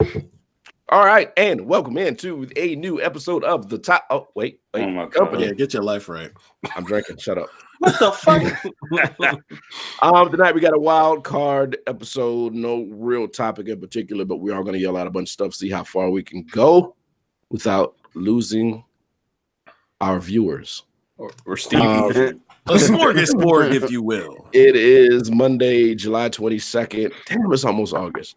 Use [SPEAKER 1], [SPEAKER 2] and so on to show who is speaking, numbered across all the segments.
[SPEAKER 1] All right, and welcome into a new episode of the top. Oh, wait,
[SPEAKER 2] Oh my
[SPEAKER 1] company.
[SPEAKER 2] God.
[SPEAKER 3] Yeah, get your life right.
[SPEAKER 1] I'm drinking. Shut up.
[SPEAKER 2] What the fuck?
[SPEAKER 1] Tonight we got a wild card episode. No real topic in particular, but we are going to yell out a bunch of stuff, see how far we can go without losing our viewers.
[SPEAKER 3] Or Steve.
[SPEAKER 1] Um,
[SPEAKER 3] A smorgasbord, if you will.
[SPEAKER 1] It is Monday, July 22nd. Damn, it's almost August.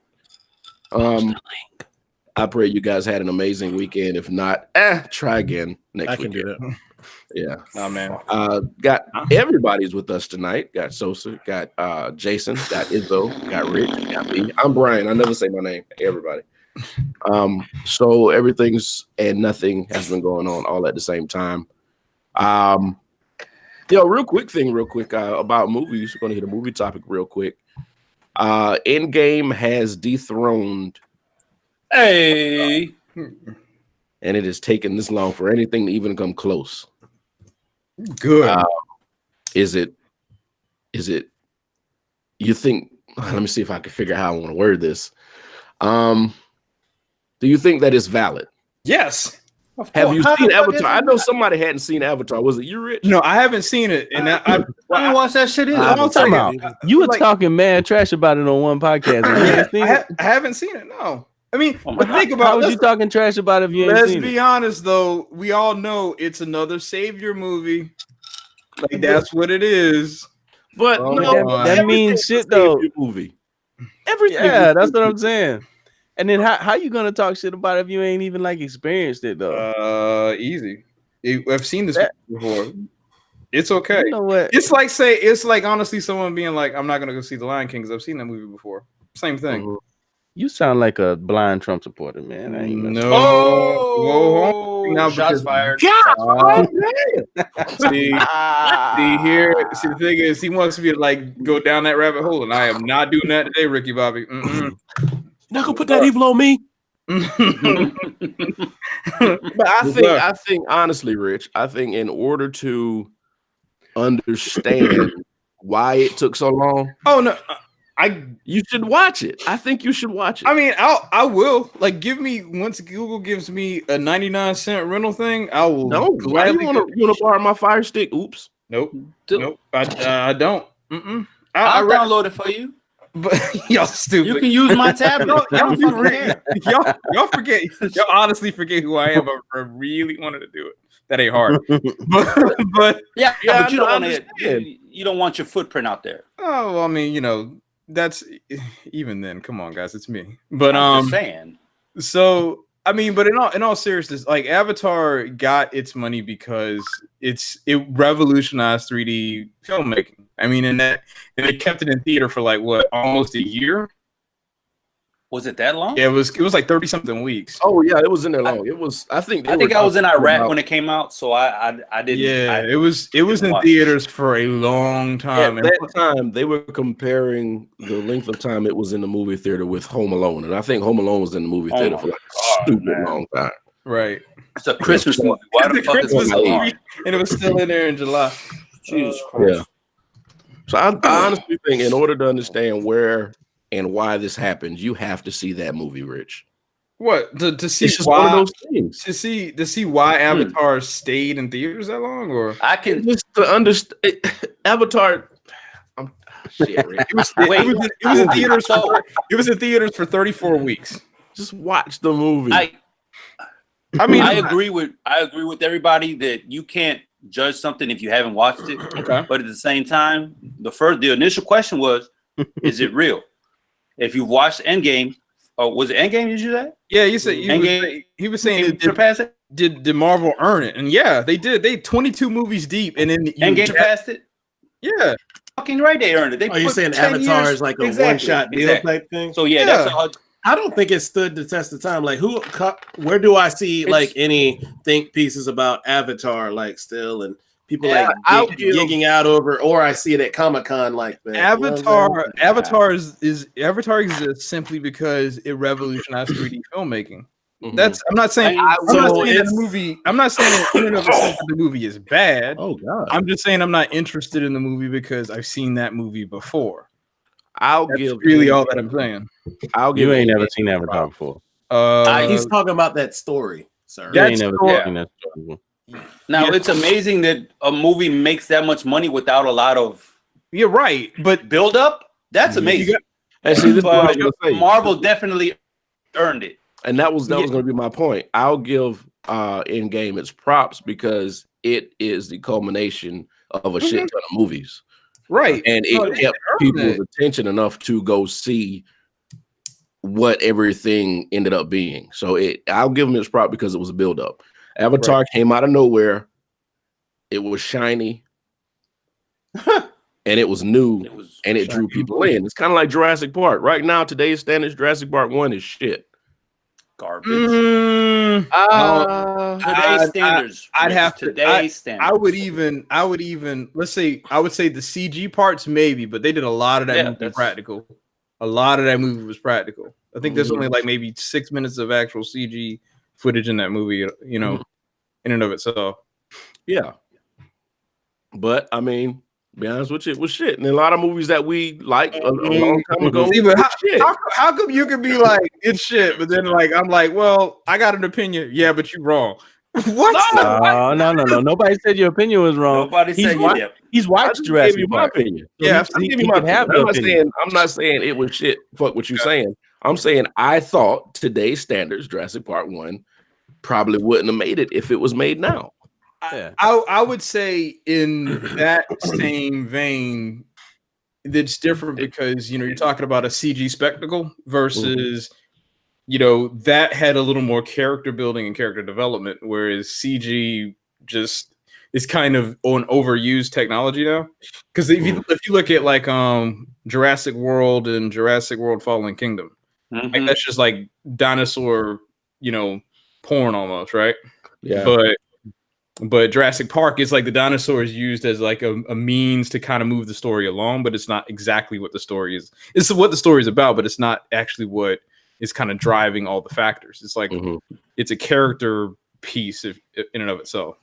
[SPEAKER 1] I pray you guys had an amazing weekend. If not, try again next
[SPEAKER 3] I can
[SPEAKER 1] weekend.
[SPEAKER 3] do that.
[SPEAKER 1] Yeah.
[SPEAKER 3] Oh, man.
[SPEAKER 1] Got everybody's with us tonight. Got Sosa, got Jason, got Izzo, got Rick, got me. I'm Brian. I never say my name. Everybody. So everything's and nothing has been going on all at the same time. Real quick about movies. We're gonna hit a movie topic real quick. Endgame has dethroned.
[SPEAKER 2] Hey.
[SPEAKER 1] And it has taken this long for anything to even come close.
[SPEAKER 3] Good.
[SPEAKER 1] Is it you think, let me see if I can figure out how I want to word this. Do you think that is valid?
[SPEAKER 3] Yes.
[SPEAKER 1] Have you seen Avatar? I know somebody hadn't seen Avatar. Was it you, Rich?
[SPEAKER 3] No, I haven't seen it. And I
[SPEAKER 2] didn't watch that shit either.
[SPEAKER 4] I'm talking about. You were talking mad trash about it on one podcast.
[SPEAKER 3] I haven't seen it. No. I mean, but think about
[SPEAKER 4] how was you talking trash about it if you ain't
[SPEAKER 3] let's
[SPEAKER 4] seen
[SPEAKER 3] be
[SPEAKER 4] it?
[SPEAKER 3] honest, though. We all know it's another savior movie. Like, that's what it is.
[SPEAKER 1] But
[SPEAKER 4] that means shit, though.
[SPEAKER 1] Movie.
[SPEAKER 4] Everything. Yeah, that's what I'm saying. And then how you gonna talk shit about it if you ain't even like experienced it though?
[SPEAKER 3] Easy. I've seen this before. It's okay.
[SPEAKER 4] You know what?
[SPEAKER 3] It's like honestly someone being like, I'm not gonna go see The Lion King because I've seen that movie before. See thing.
[SPEAKER 4] You sound like a blind Trump supporter, man. I ain't
[SPEAKER 3] No.
[SPEAKER 2] Now shots fired.
[SPEAKER 3] See, here. See, the thing is, he wants me to like go down that rabbit hole, and I am not doing that today, Ricky Bobby.
[SPEAKER 5] Not gonna put that evil on me.
[SPEAKER 1] But I think honestly, Rich, I think in order to understand why it took so long, you should watch it. I think you should watch it.
[SPEAKER 3] I mean, I will. Like, give me once Google gives me a 99-cent rental thing, I will.
[SPEAKER 1] No, why you want to borrow my Fire Stick? Oops.
[SPEAKER 3] Nope. I don't.
[SPEAKER 2] I'll download it for you.
[SPEAKER 3] But y'all stupid.
[SPEAKER 2] You can use my tablet.
[SPEAKER 3] y'all forget. Y'all honestly forget who I am. But I really wanted to do it. That ain't hard. but
[SPEAKER 2] but you don't want your footprint out there.
[SPEAKER 3] Oh, well, I mean, that's even then. Come on, guys, it's me. But
[SPEAKER 2] I'm just saying.
[SPEAKER 3] So I mean, but in all seriousness, like Avatar got its money because it revolutionized 3D filmmaking. I mean, and they kept it in theater for like what, almost a year.
[SPEAKER 2] Was it that long?
[SPEAKER 3] Yeah, it was like 30-something weeks.
[SPEAKER 1] Oh yeah, it was in there long. It was. I think
[SPEAKER 2] I was in Iraq when it came out, so I didn't.
[SPEAKER 3] Yeah, it was in theaters for a long time.
[SPEAKER 1] At that time, they were comparing the length of time it was in the movie theater with Home Alone, and I think Home Alone was in the movie theater for like a stupid long time.
[SPEAKER 3] Right.
[SPEAKER 2] It's a Christmas movie. Why the fuck is it so long?
[SPEAKER 3] And it was still in there in July.
[SPEAKER 2] Jesus Christ.
[SPEAKER 1] Yeah. So I honestly think in order to understand where and why this happens, you have to see that movie, Rich.
[SPEAKER 3] What to see why one of those things. To see why Avatar stayed in theaters that long, or
[SPEAKER 2] I can
[SPEAKER 1] just to understand Avatar. It
[SPEAKER 3] was in theaters. It was in theaters for 34 weeks.
[SPEAKER 1] Just watch the movie.
[SPEAKER 2] I agree with everybody that you can't judge something if you haven't watched it.
[SPEAKER 3] Okay.
[SPEAKER 2] But at the same time, the initial question was, is it real? If you've watched Endgame, or was it Endgame? Did you say?
[SPEAKER 3] Yeah, you said he was saying did Marvel earn it? And yeah, they did. They 22 movies deep, and then
[SPEAKER 2] Endgame passed it.
[SPEAKER 3] Yeah,
[SPEAKER 2] fucking right, they earned it.
[SPEAKER 5] You're saying Avatar is like a one-shot deal type thing?
[SPEAKER 2] So yeah, that's all.
[SPEAKER 5] I don't think it stood the test of time. Like, where do I see like any think pieces about Avatar like still and people gigging out over, or I see it at Comic-Con like that.
[SPEAKER 3] Avatar exists simply because it revolutionized 3D filmmaking.
[SPEAKER 1] Mm-hmm.
[SPEAKER 3] I'm not saying the movie. I'm not saying in and of itself that the movie is bad.
[SPEAKER 5] Oh God!
[SPEAKER 3] I'm just saying I'm not interested in the movie because I've seen that movie before.
[SPEAKER 1] That's
[SPEAKER 3] really all that I'm saying.
[SPEAKER 4] You ain't never seen Avatar before.
[SPEAKER 5] He's talking about that story, sir.
[SPEAKER 4] You ain't
[SPEAKER 3] That's
[SPEAKER 4] never
[SPEAKER 3] cool.
[SPEAKER 4] seen that story.
[SPEAKER 2] Now
[SPEAKER 3] Yeah.
[SPEAKER 2] it's amazing that a movie makes that much money without a lot of
[SPEAKER 3] You're right, but
[SPEAKER 2] build up. That's
[SPEAKER 3] You
[SPEAKER 2] amazing.
[SPEAKER 3] got-
[SPEAKER 1] And see, this is what I was
[SPEAKER 2] But
[SPEAKER 1] gonna say.
[SPEAKER 2] Marvel definitely earned it.
[SPEAKER 1] And that was going to be my point. I'll give Endgame its props because it is the culmination of a shit ton of movies,
[SPEAKER 3] right,
[SPEAKER 1] and
[SPEAKER 3] No,
[SPEAKER 1] it
[SPEAKER 3] they
[SPEAKER 1] kept
[SPEAKER 3] earned
[SPEAKER 1] people's
[SPEAKER 3] it.
[SPEAKER 1] attention enough to go see what everything ended up being. So I'll give them its prop because it was a build up. Avatar came out of nowhere. It was shiny, and it was new, and it drew people in. It's kind of like Jurassic Park. Right now, today's standards, Jurassic Park 1 is shit.
[SPEAKER 2] Garbage. Today's standards.
[SPEAKER 3] I'd have to.
[SPEAKER 2] Today's standards.
[SPEAKER 3] I would even. Let's say I would say the CG parts maybe, but they did a lot of that movie
[SPEAKER 2] that's-
[SPEAKER 3] practical. A lot of that movie was practical. I think there's only like maybe 6 minutes of actual CG footage in that movie. You know, in and of itself.
[SPEAKER 1] Yeah. But I mean, to be honest with you, it was shit. And a lot of movies that we like a long time ago.
[SPEAKER 3] See, but
[SPEAKER 1] was shit.
[SPEAKER 3] how come you can be like it's shit, but then like I'm like, well, I got an opinion. Yeah, but you're wrong. What?
[SPEAKER 4] No. Nobody said your opinion was wrong.
[SPEAKER 2] Nobody said you did.
[SPEAKER 4] He's
[SPEAKER 1] I
[SPEAKER 4] watched
[SPEAKER 1] just
[SPEAKER 4] Jurassic
[SPEAKER 1] gave you my
[SPEAKER 4] Park.
[SPEAKER 1] opinion.
[SPEAKER 3] Yeah,
[SPEAKER 1] I'm
[SPEAKER 4] he
[SPEAKER 1] giving you my
[SPEAKER 4] can have
[SPEAKER 1] opinion.
[SPEAKER 4] the
[SPEAKER 1] I'm not saying it was shit. Fuck what you're saying. I'm saying I thought today's standards, Jurassic Park 1, probably wouldn't have made it if it was made now.
[SPEAKER 4] Yeah.
[SPEAKER 3] I would say in that same vein, it's different because you're talking about a CG spectacle versus that had a little more character building and character development, whereas CG just is kind of an overused technology now. Because if you look at like Jurassic World and Jurassic World Fallen Kingdom, like that's just like dinosaur porn almost, right?
[SPEAKER 1] Yeah.
[SPEAKER 3] But Jurassic Park is like the dinosaur is used as like a means to kind of move the story along, but it's not exactly what the story is. It's what the story is about, but it's not actually what is kind of driving all the factors. It's like it's a character piece in and of itself.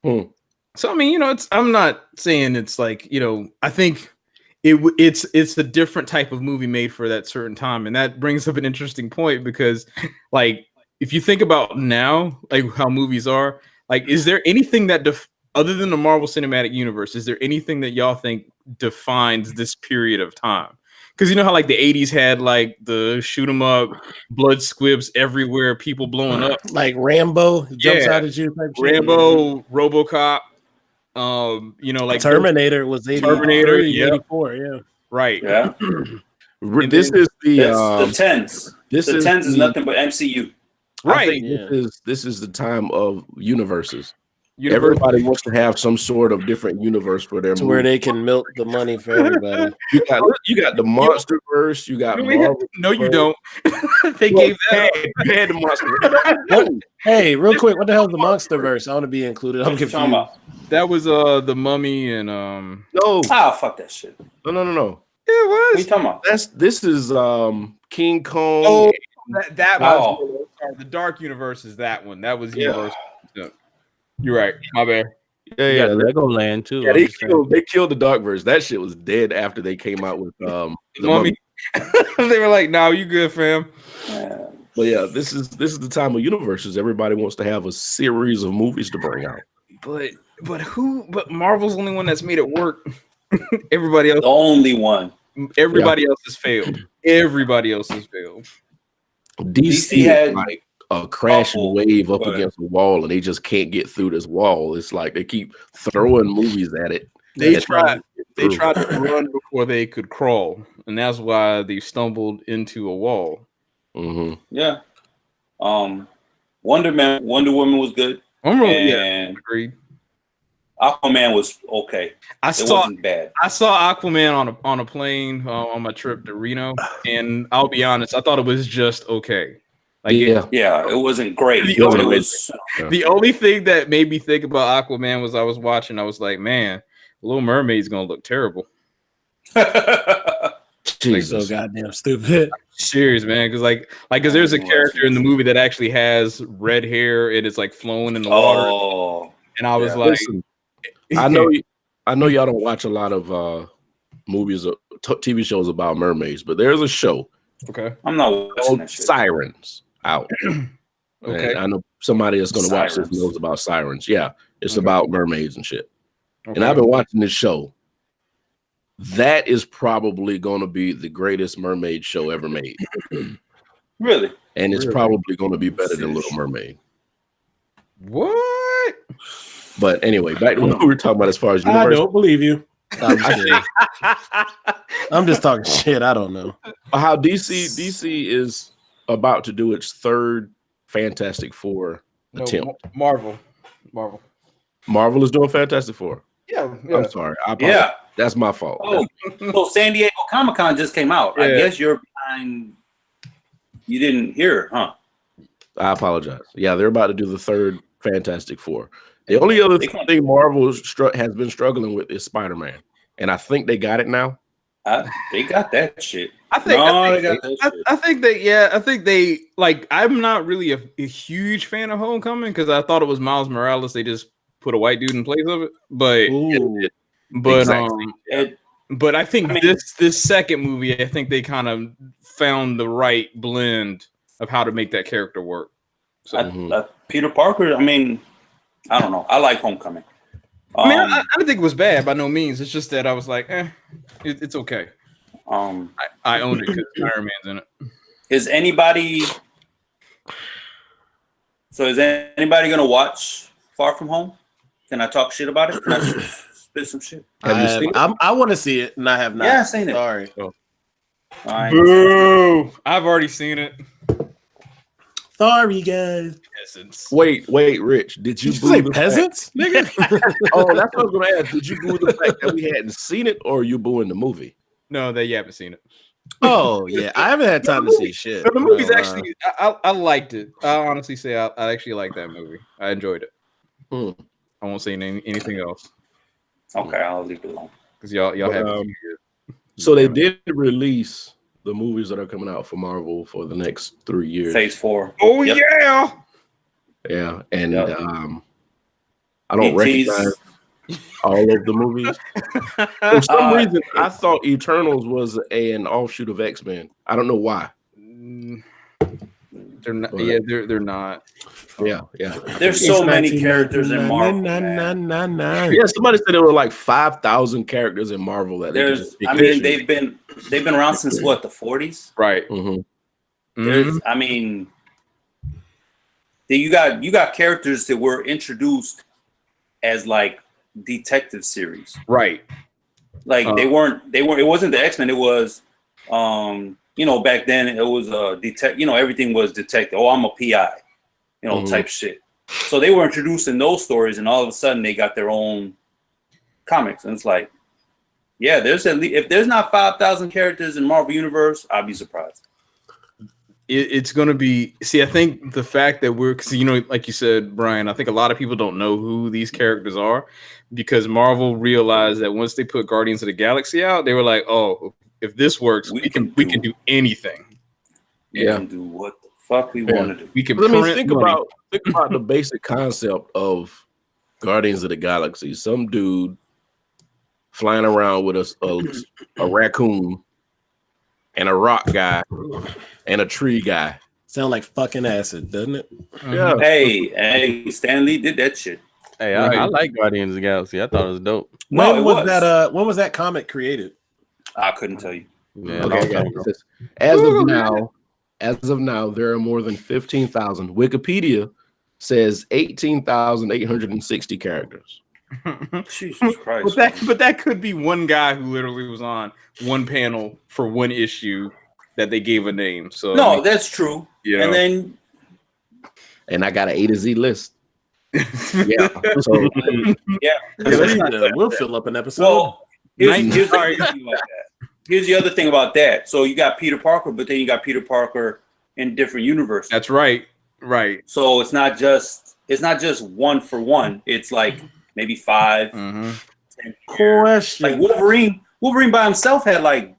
[SPEAKER 3] So I mean, I'm not saying it's like I think it's a different type of movie made for that certain time, and that brings up an interesting point because like. If you think about now, like how movies are, like, is there anything that other than the Marvel Cinematic Universe, is there anything that y'all think defines this period of time? Because you know how like the 80s had like the shoot 'em up, blood squibs everywhere, people blowing up,
[SPEAKER 5] like Rambo jumps out at you.
[SPEAKER 3] Rambo, RoboCop, like
[SPEAKER 5] Terminator was 80,
[SPEAKER 3] Terminator,
[SPEAKER 5] 84, yeah,
[SPEAKER 3] right,
[SPEAKER 2] yeah.
[SPEAKER 1] This is
[SPEAKER 2] the tens.
[SPEAKER 1] This
[SPEAKER 2] the tens is nothing but MCU.
[SPEAKER 1] Right. I think this is the time of universes. Everybody wants to have some sort of different universe for their
[SPEAKER 5] to where they can milk the money for everybody.
[SPEAKER 1] You got the MonsterVerse. You got Marvel.
[SPEAKER 3] No, you don't. They gave that.
[SPEAKER 1] Had the Monster.
[SPEAKER 5] Hey, real quick, what the hell is the MonsterVerse? I want to be included. I'm confused.
[SPEAKER 3] That was the Mummy and
[SPEAKER 1] No.
[SPEAKER 2] Fuck that shit.
[SPEAKER 1] No.
[SPEAKER 3] It was.
[SPEAKER 2] What are you talking about?
[SPEAKER 1] This is King Kong.
[SPEAKER 3] Oh, that was the Dark Universe is that one. That was Universal. Yeah. You're right. My bad.
[SPEAKER 1] Yeah.
[SPEAKER 4] Legoland too.
[SPEAKER 1] Yeah, they killed the Darkverse. That shit was dead after they came out with the Mummy.
[SPEAKER 3] They were like, "No, you good, fam."
[SPEAKER 1] But yeah, this is the time of universes. Everybody wants to have a series of movies to bring out.
[SPEAKER 3] But Marvel's the only one that's made it work. Everybody else,
[SPEAKER 2] the only one.
[SPEAKER 3] Everybody else has failed. Everybody else has failed.
[SPEAKER 1] DC had like a crashing wave up against the wall, and they just can't get through this wall. It's like they keep throwing movies at it.
[SPEAKER 3] They tried to run before they could crawl, and that's why they stumbled into a wall.
[SPEAKER 2] Yeah. Wonder Woman was good.
[SPEAKER 3] Agreed.
[SPEAKER 2] Aquaman was okay. It wasn't bad.
[SPEAKER 3] I saw Aquaman on a plane on my trip to Reno, and I'll be honest, I thought it was just okay. Like
[SPEAKER 2] it wasn't great.
[SPEAKER 3] The only thing that made me think about Aquaman was I was like, man, Little Mermaid's gonna look terrible.
[SPEAKER 5] Jesus, so goddamn stupid.
[SPEAKER 3] Serious, man, because there's a character in the movie that actually has red hair and it's like flowing in the water, and I was like.
[SPEAKER 1] Listen, I know y'all don't watch a lot of movies or TV shows about mermaids, but there's a show
[SPEAKER 3] Okay.
[SPEAKER 2] I'm not watching
[SPEAKER 1] Called
[SPEAKER 2] that shit.
[SPEAKER 1] Sirens out.
[SPEAKER 3] Okay.
[SPEAKER 1] And I know somebody that's going to watch this
[SPEAKER 2] Sirens.
[SPEAKER 1] knows about Sirens. Yeah, it's
[SPEAKER 3] Okay.
[SPEAKER 1] about mermaids and shit.
[SPEAKER 3] Okay.
[SPEAKER 1] And I've been watching this show. That is probably going to be the greatest mermaid show ever made.
[SPEAKER 2] Really?
[SPEAKER 1] And it's
[SPEAKER 3] Really?
[SPEAKER 1] probably going to be better than Little Mermaid.
[SPEAKER 3] What?
[SPEAKER 1] But anyway, back to what we were talking about as far as
[SPEAKER 5] I
[SPEAKER 1] universe.
[SPEAKER 5] don't believe you. I'm just kidding. I'm just talking shit. I don't know.
[SPEAKER 1] How DC is about to do its third Fantastic Four attempt.
[SPEAKER 3] Marvel.
[SPEAKER 1] Marvel is doing Fantastic Four.
[SPEAKER 3] Yeah.
[SPEAKER 1] I'm sorry. I apologize.
[SPEAKER 2] Yeah.
[SPEAKER 1] That's my fault.
[SPEAKER 2] Oh, so San Diego Comic-Con just came out. I
[SPEAKER 3] Yeah.
[SPEAKER 2] guess you're behind. You didn't hear, huh?
[SPEAKER 1] I apologize. Yeah, they're about to do the third Fantastic Four. The only other
[SPEAKER 2] They can't-
[SPEAKER 1] thing Marvel has been struggling with is Spider-Man, and I think they got it now.
[SPEAKER 2] They got that shit.
[SPEAKER 3] I think
[SPEAKER 2] they got that shit.
[SPEAKER 3] I think they like. I'm not really a huge fan of Homecoming because I thought it was Miles Morales. They just put a white dude in place of it, but
[SPEAKER 1] Exactly.
[SPEAKER 3] but I think
[SPEAKER 2] I mean-
[SPEAKER 3] this second movie, I think they kind of found the right blend of how to make that character work. So
[SPEAKER 2] Peter Parker. I mean, I don't know. I like Homecoming.
[SPEAKER 3] I mean, I don't think it was bad by no means. It's just that I was like, it's okay. I own it because Iron Man's in it.
[SPEAKER 2] Is anybody gonna watch Far From Home? Can I talk shit about it? Can I spit some shit?
[SPEAKER 1] Have you seen it?
[SPEAKER 5] I want to see it, and I have not.
[SPEAKER 2] Yeah, I've seen it.
[SPEAKER 5] Sorry.
[SPEAKER 2] All right.
[SPEAKER 3] Boo! I've already seen it.
[SPEAKER 5] Sorry, guys.
[SPEAKER 3] Essence.
[SPEAKER 1] Wait, Rich. Did you
[SPEAKER 5] Did you say
[SPEAKER 1] boo the
[SPEAKER 5] peasants, nigga?
[SPEAKER 1] fact- Oh, that's what I was going to ask. Did you boo the fact that we hadn't seen it, or are you booing the movie?
[SPEAKER 3] No, that you haven't seen it.
[SPEAKER 5] Oh yeah, I haven't had time to see shit.
[SPEAKER 3] But the movie's
[SPEAKER 5] No,
[SPEAKER 3] actually, I liked it. I'll honestly say I actually like that movie. I enjoyed it.
[SPEAKER 1] Hmm.
[SPEAKER 3] I won't say anything else
[SPEAKER 2] Okay, I'll leave it alone.
[SPEAKER 3] because y'all
[SPEAKER 1] But,
[SPEAKER 3] haven't.
[SPEAKER 1] So they did release the movies that are coming out for Marvel for the next 3 years.
[SPEAKER 2] Phase 4.
[SPEAKER 3] Oh
[SPEAKER 2] Yep.
[SPEAKER 3] yeah!
[SPEAKER 1] Yeah, and
[SPEAKER 2] Yep.
[SPEAKER 1] I don't
[SPEAKER 2] ETs.
[SPEAKER 1] recognize all of the movies. For some reason, I thought Eternals was an offshoot of X-Men. I don't know why.
[SPEAKER 3] They're not.
[SPEAKER 1] But-
[SPEAKER 3] Yeah, they're not.
[SPEAKER 1] Yeah.
[SPEAKER 2] There's so many characters in Marvel. man.
[SPEAKER 1] Yeah, somebody said there were like 5,000 characters in Marvel that they could
[SPEAKER 2] There's,
[SPEAKER 1] just pick
[SPEAKER 2] I
[SPEAKER 1] and
[SPEAKER 2] mean,
[SPEAKER 1] choose.
[SPEAKER 2] they've been around since what, the 40s?
[SPEAKER 3] Right.
[SPEAKER 1] Mhm.
[SPEAKER 2] There's, I mean, you got characters that were introduced as like detective series.
[SPEAKER 3] Right.
[SPEAKER 2] Like they weren't. It wasn't the X-Men. It was, back then it was everything was detective. Oh, I'm a PI, type shit. So they were introduced in those stories, and all of a sudden they got their own comics, and it's like, yeah, there's at least, if there's not 5,000 characters in Marvel Universe, I'd be surprised.
[SPEAKER 3] It's going to be. See, I think the fact that because like you said, Brian, I think a lot of people don't know who these characters are because Marvel realized that once they put Guardians of the Galaxy out, they were like, oh, if this works, we can do anything.
[SPEAKER 2] We can do what the fuck we want to do.
[SPEAKER 3] We can.
[SPEAKER 1] But I mean,
[SPEAKER 3] print
[SPEAKER 1] think
[SPEAKER 3] money.
[SPEAKER 1] about the basic concept of Guardians of the Galaxy. Some dude flying around with a raccoon and a rock guy and a tree guy.
[SPEAKER 5] Sound like fucking acid, doesn't it?
[SPEAKER 1] Yeah.
[SPEAKER 2] Hey, Stan Lee did that shit.
[SPEAKER 4] Hey, I like Guardians of the Galaxy. I thought it was dope.
[SPEAKER 2] No, it was.
[SPEAKER 5] When was that comic created?
[SPEAKER 2] I couldn't tell you.
[SPEAKER 4] Yeah,
[SPEAKER 1] Okay, yeah. It says, as of now, there are more than 15,000. Wikipedia says 18,860 characters.
[SPEAKER 2] Jesus Christ.
[SPEAKER 3] But that could be one guy who literally was on one panel for one issue that they gave a name. So
[SPEAKER 2] No, that's true.
[SPEAKER 3] Yeah.
[SPEAKER 2] And then
[SPEAKER 1] And I got an A to Z list. Yeah. So
[SPEAKER 5] We'll fill up an episode.
[SPEAKER 2] well, here's the other thing about that. Here's the other thing about that. So you got Peter Parker, but then you got Peter Parker in different universes.
[SPEAKER 3] that's right. Right.
[SPEAKER 2] So it's not just one for one. It's like maybe 5,
[SPEAKER 3] Mm-hmm.
[SPEAKER 2] 10.
[SPEAKER 5] Question.
[SPEAKER 2] Like Wolverine by himself had like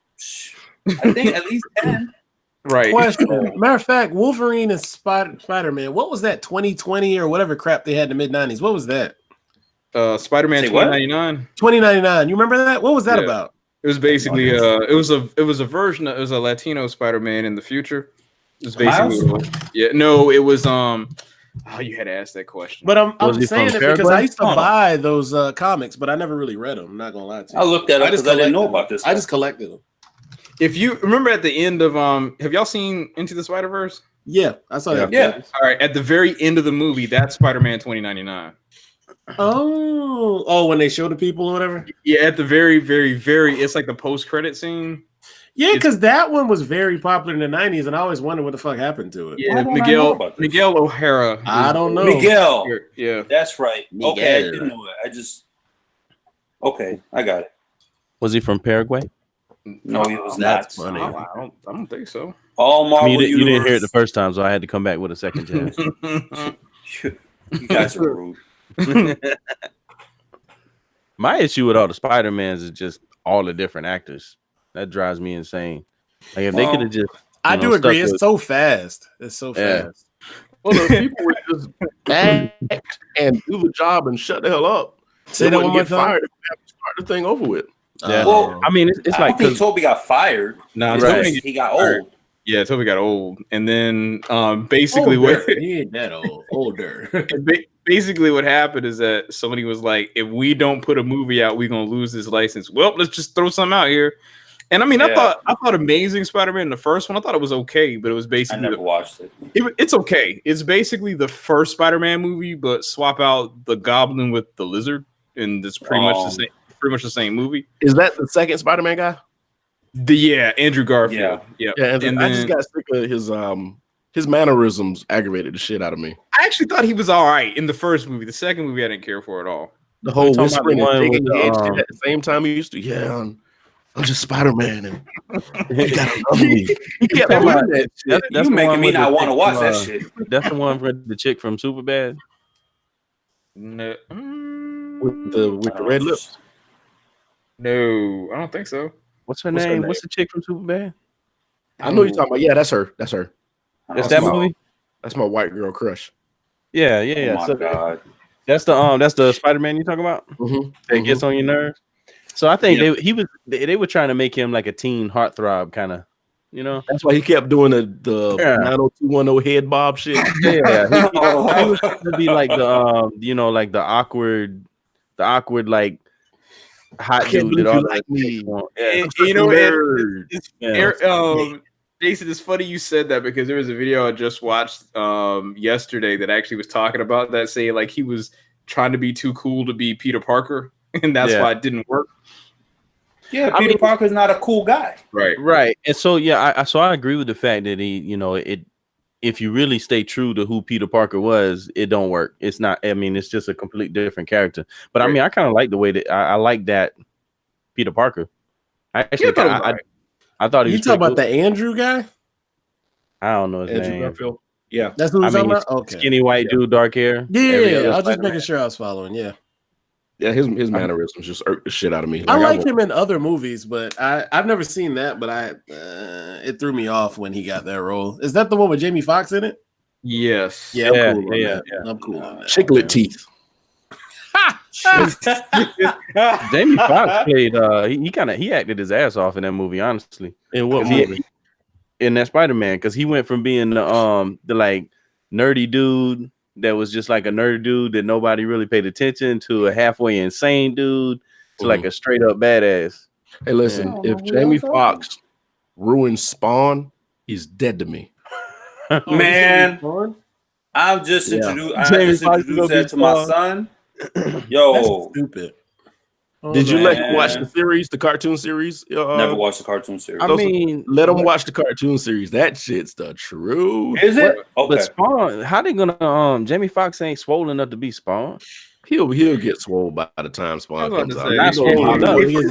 [SPEAKER 2] I think at least 10.
[SPEAKER 3] Right.
[SPEAKER 5] Question. Matter of fact, Wolverine and Spider-Man. What was that 2020 or whatever crap they had in the mid-90s? What was that?
[SPEAKER 3] Spider-Man
[SPEAKER 2] Say what?
[SPEAKER 3] 2099.
[SPEAKER 5] 2099. You remember that? What was that
[SPEAKER 3] Yeah.
[SPEAKER 5] about?
[SPEAKER 3] It was basically it was a version of, it was a Latino Spider-Man in the future. It was basically it was oh, you had to ask that question.
[SPEAKER 5] But I'm saying it because I used to buy those comics, but I never really read them. I'm not gonna lie to you.
[SPEAKER 2] I looked at it because I didn't know about this.
[SPEAKER 5] I just collected them.
[SPEAKER 3] If you remember at the end of have y'all seen Into the Spider-Verse?
[SPEAKER 5] Yeah, I saw that.
[SPEAKER 3] Yeah. All right, at the very end of the movie, that's Spider-Man 2099.
[SPEAKER 5] Oh, when they show the people or whatever.
[SPEAKER 3] Yeah, at the very, very, very, it's like the post-credit scene.
[SPEAKER 5] Yeah, because that one was very popular in the 90s, and I always wondered what the fuck happened to it.
[SPEAKER 3] Yeah, Miguel O'Hara.
[SPEAKER 5] I don't know.
[SPEAKER 2] Miguel.
[SPEAKER 3] Yeah,
[SPEAKER 2] that's right.
[SPEAKER 5] Miguel.
[SPEAKER 2] Okay, I didn't know it. I got it.
[SPEAKER 4] Was he from Paraguay?
[SPEAKER 2] No, he was not.
[SPEAKER 5] Funny.
[SPEAKER 3] I don't think so.
[SPEAKER 2] All Marvel.
[SPEAKER 4] You didn't hear it the first time, so I had to come back with a second chance.
[SPEAKER 2] You guys are rude.
[SPEAKER 4] My issue with all the Spider-Mans is just all the different actors. That drives me insane. Like if they could have just,
[SPEAKER 5] I do agree. It's so fast. It's so fast.
[SPEAKER 1] Well, the people would just act and do the job and shut the hell up.
[SPEAKER 5] Say that one more time.
[SPEAKER 1] Fired if we have to start the thing over with.
[SPEAKER 4] Yeah. Well, I mean, it's like
[SPEAKER 2] because Toby got fired.
[SPEAKER 3] No,
[SPEAKER 2] right. He got old.
[SPEAKER 3] Yeah, Toby got old, and then basically
[SPEAKER 5] he ain't that old, older.
[SPEAKER 3] Basically, what happened is that somebody was like, "If we don't put a movie out, we're gonna lose this license." Well, let's just throw something out here. And I mean, I thought Amazing Spider-Man, the first one, I thought it was okay, but it was basically
[SPEAKER 2] I never watched it.
[SPEAKER 3] It's okay. It's basically the first Spider-Man movie, but swap out the Goblin with the Lizard, and it's pretty much the same. Pretty much the same movie.
[SPEAKER 1] Is that the second Spider-Man guy?
[SPEAKER 3] Andrew Garfield. Yeah.
[SPEAKER 1] And I just got sick of his mannerisms. Aggravated the shit out of me.
[SPEAKER 3] I actually thought he was all right in the first movie. The second movie, I didn't care for at all.
[SPEAKER 1] The whole whispering and shaking your head shit at the same time he used to. Yeah, I'm just Spider-Man, and you gotta love me. He kept doing that shit.
[SPEAKER 2] That's making me not want to watch that shit.
[SPEAKER 4] That's the one with the chick from Superbad.
[SPEAKER 3] No.
[SPEAKER 1] With the red lips.
[SPEAKER 3] No, I don't think so.
[SPEAKER 4] What's her name? What's the chick from Superbad?
[SPEAKER 1] I know you're talking about. Yeah, that's her. That's her.
[SPEAKER 4] That's that movie.
[SPEAKER 1] That's my white girl crush.
[SPEAKER 4] Yeah.
[SPEAKER 2] Oh my God.
[SPEAKER 4] That's the Spider-Man you talking about. That gets on your nerves. So I think they were trying to make him like a teen heartthrob kind of, you know.
[SPEAKER 1] That's why he kept doing the 90210 head bob shit.
[SPEAKER 4] Yeah, he was trying to be like the like the awkward like hot dude that all like me.
[SPEAKER 3] Jason, it's funny you said that because there was a video I just watched yesterday that actually was talking about that, saying like he was trying to be too cool to be Peter Parker, and that's why it didn't work.
[SPEAKER 2] Yeah, Peter Parker's not a cool guy.
[SPEAKER 4] Right. And so I agree with the fact that he, if you really stay true to who Peter Parker was, it don't work. It's not. I mean, it's just a complete different character. But I mean, I kind of like the way that I like that Peter Parker. I actually, I thought he was.
[SPEAKER 5] You talking about the Andrew guy?
[SPEAKER 4] I don't know his
[SPEAKER 1] Andrew
[SPEAKER 4] name.
[SPEAKER 1] Garfield. Yeah,
[SPEAKER 5] that's what I'm talking about. Okay,
[SPEAKER 4] skinny white dude, dark hair.
[SPEAKER 5] Yeah. I was just making sure I was following.
[SPEAKER 1] Yeah, his mannerisms just irked the shit out of me.
[SPEAKER 5] I like him in other movies, but I've never seen that. But it threw me off when he got that role. Is that the one with Jamie Foxx in it?
[SPEAKER 3] Yes.
[SPEAKER 5] Yeah, I'm cool on that.
[SPEAKER 1] Chiclet teeth.
[SPEAKER 4] Jamie Foxx played. He acted his ass off in that movie. Honestly,
[SPEAKER 1] in what movie?
[SPEAKER 4] In that Spider-Man, because he went from being the like nerdy dude that was just like a nerd dude that nobody really paid attention to a halfway insane dude to like a straight up badass.
[SPEAKER 1] Hey, listen, if Jamie Foxx ruins Spawn, he's dead to me.
[SPEAKER 2] Man, I'm just introduced that to my son. Yo,
[SPEAKER 5] that's stupid.
[SPEAKER 1] Did you let him watch the series, the cartoon series?
[SPEAKER 2] Never watched the cartoon series.
[SPEAKER 4] I mean,
[SPEAKER 1] let him watch the cartoon series. That shit's the truth.
[SPEAKER 2] Is it?
[SPEAKER 4] Okay. But Spawn, how they gonna Jamie Foxx ain't swollen enough to be Spawn?
[SPEAKER 1] He'll get swole by the time Spawn comes out.
[SPEAKER 5] His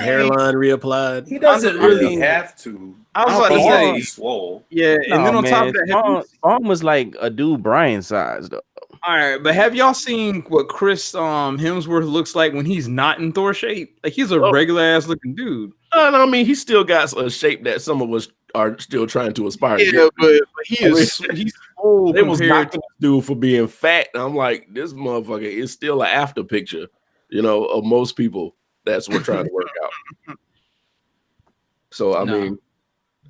[SPEAKER 5] hairline reapplied.
[SPEAKER 2] He doesn't really have to.
[SPEAKER 3] I was about to say
[SPEAKER 2] swole.
[SPEAKER 3] Yeah, and then on top of that,
[SPEAKER 4] Spawn was like a dude Brian size though.
[SPEAKER 3] All right, but have y'all seen what Chris Hemsworth looks like when he's not in Thor shape? Like he's a regular ass looking dude.
[SPEAKER 1] I mean, he still got a shape that some of us are still trying to aspire to.
[SPEAKER 3] Yeah, but he's old.
[SPEAKER 1] They was knocking this dude for being fat. And I'm like, this motherfucker is still an after picture, of most people. That's what we're trying to work out. So I mean,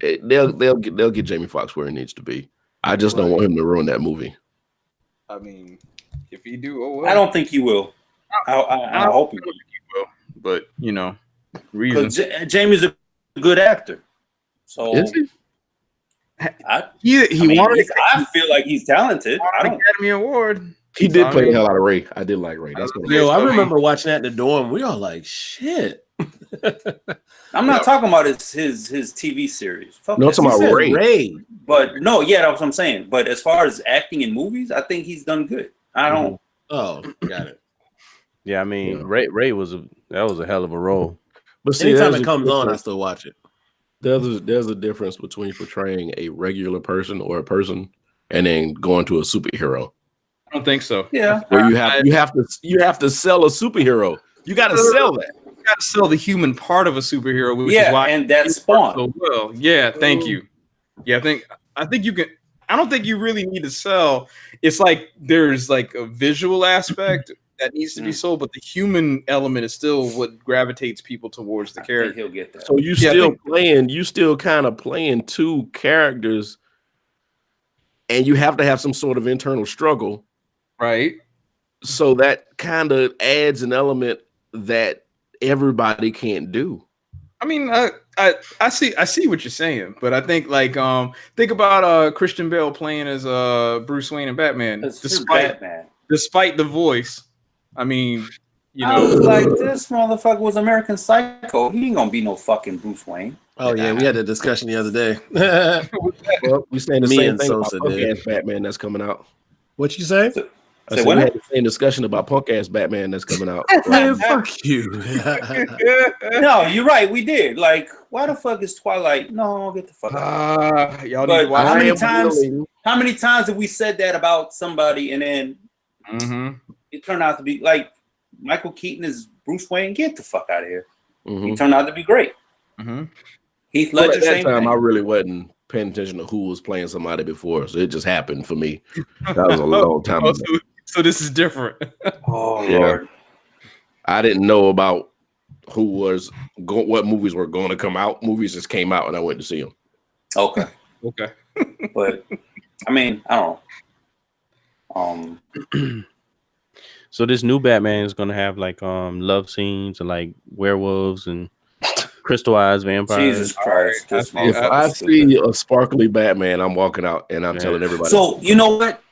[SPEAKER 1] they'll get Jamie Foxx where he needs to be. I just don't want him to ruin that movie.
[SPEAKER 3] I mean, if he do, oh well.
[SPEAKER 2] I don't think he will. I hope he will.
[SPEAKER 3] But
[SPEAKER 2] because Jamie's a good actor. So
[SPEAKER 1] is he?
[SPEAKER 2] I feel like he's talented. I don't.
[SPEAKER 3] Academy Award.
[SPEAKER 1] He did play the hell out of Ray. I did like Ray. That's
[SPEAKER 5] I remember watching that in the dorm. We all like shit.
[SPEAKER 2] I'm not talking about his TV series.
[SPEAKER 1] I'm talking about Ray.
[SPEAKER 2] But no, that's what I'm saying. But as far as acting in movies, I think he's done good. I don't.
[SPEAKER 5] Oh, got it.
[SPEAKER 4] Yeah, I mean, Ray was a hell of a role.
[SPEAKER 5] But see, anytime it comes on, I still watch it.
[SPEAKER 1] There's a difference between portraying a regular person or a person and then going to a superhero.
[SPEAKER 3] I don't think so.
[SPEAKER 2] Yeah,
[SPEAKER 1] where you have to sell a superhero. You got to sell that.
[SPEAKER 3] You got to sell the human part of a superhero. Which is why
[SPEAKER 2] and that's Spawn.
[SPEAKER 3] So well, yeah. Thank you. Yeah, I think you can. I don't think you really need to sell. It's like there's like a visual aspect that needs to be sold, but the human element is still what gravitates people towards the character.
[SPEAKER 2] He'll get that.
[SPEAKER 1] So you still kind of playing two characters, and you have to have some sort of internal struggle,
[SPEAKER 3] right?
[SPEAKER 1] So that kind of adds an element that everybody can't do.
[SPEAKER 3] I mean, I see what you're saying, but I think think about Christian Bale playing as Bruce Wayne and Batman. Despite the voice. I mean,
[SPEAKER 2] I was like, this motherfucker was American Psycho. He ain't gonna be no fucking Bruce Wayne.
[SPEAKER 5] Oh yeah, we had a discussion the other day.
[SPEAKER 1] Well, we saying the same thing about punk-ass Batman that's coming out.
[SPEAKER 5] What you say?
[SPEAKER 1] We had the same discussion about punk-ass Batman that's coming out.
[SPEAKER 5] Man, fuck you.
[SPEAKER 2] No, you're right. We did. Like, why the fuck is Twilight? No, get the fuck out.
[SPEAKER 3] Y'all need to watch.
[SPEAKER 2] How many times have we said that about somebody and then it turned out to be like Michael Keaton is Bruce Wayne? Get the fuck out of here. He turned out to be great. Heath Ledger,
[SPEAKER 1] at that time, I really wasn't paying attention to who was playing somebody before, so it just happened for me. That was a long time ago.
[SPEAKER 3] So this is different.
[SPEAKER 2] Oh Lord,
[SPEAKER 1] I didn't know about what movies were going to come out. Movies just came out, and I went to see them.
[SPEAKER 2] Okay. But I mean, I don't know.
[SPEAKER 4] So this new Batman is gonna have like love scenes and like werewolves and crystallized vampires.
[SPEAKER 2] Jesus Christ!
[SPEAKER 1] If I see a sparkly Batman, I'm walking out and I'm telling everybody.
[SPEAKER 2] So you know what?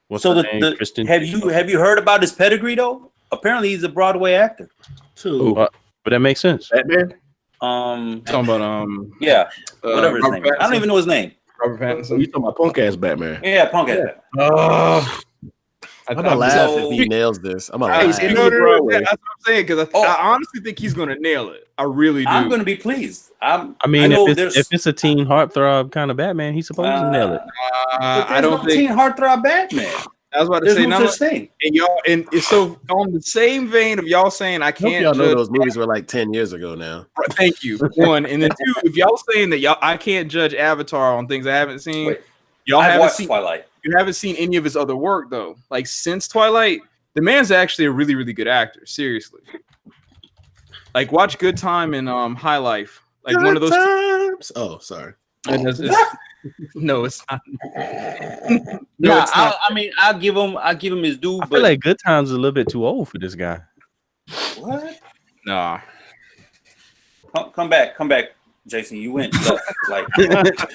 [SPEAKER 4] What's
[SPEAKER 2] so
[SPEAKER 4] have
[SPEAKER 2] you heard about his pedigree though? Apparently he's a Broadway actor too.
[SPEAKER 4] But that makes sense.
[SPEAKER 1] Batman.
[SPEAKER 3] Talking about
[SPEAKER 2] whatever his name. I don't even know his name.
[SPEAKER 3] Robert Pattinson.
[SPEAKER 1] You talking about punk ass Batman?
[SPEAKER 2] Yeah, punk ass Batman.
[SPEAKER 5] I'm gonna laugh if he nails this. I'm gonna laugh.
[SPEAKER 3] That's what I'm saying, because I honestly think he's gonna nail it. I really do.
[SPEAKER 2] I'm gonna be pleased.
[SPEAKER 4] I mean, if it's a teen heartthrob kind of Batman, he's supposed to nail it.
[SPEAKER 2] I don't think teen heartthrob Batman.
[SPEAKER 3] I was about to say
[SPEAKER 2] no such thing.
[SPEAKER 3] And y'all, and so on the same vein of y'all saying I can't.
[SPEAKER 5] Y'all know those movies were like 10 years ago now.
[SPEAKER 3] Thank you. One, and then two, if y'all saying that I can't judge Avatar on things I haven't seen. Y'all haven't seen
[SPEAKER 2] Twilight.
[SPEAKER 3] You haven't seen any of his other work though. Like since Twilight, the man's actually a really, really good actor. Seriously. Like watch Good Time and High Life. Like Good one of those
[SPEAKER 5] times. Oh, sorry.
[SPEAKER 3] No, it's not.
[SPEAKER 2] No, it's not. I mean, I'll give him his due.
[SPEAKER 4] I feel like Good Times is a little bit too old for this guy.
[SPEAKER 2] What?
[SPEAKER 3] Nah.
[SPEAKER 2] Come back, Jason. You went left, like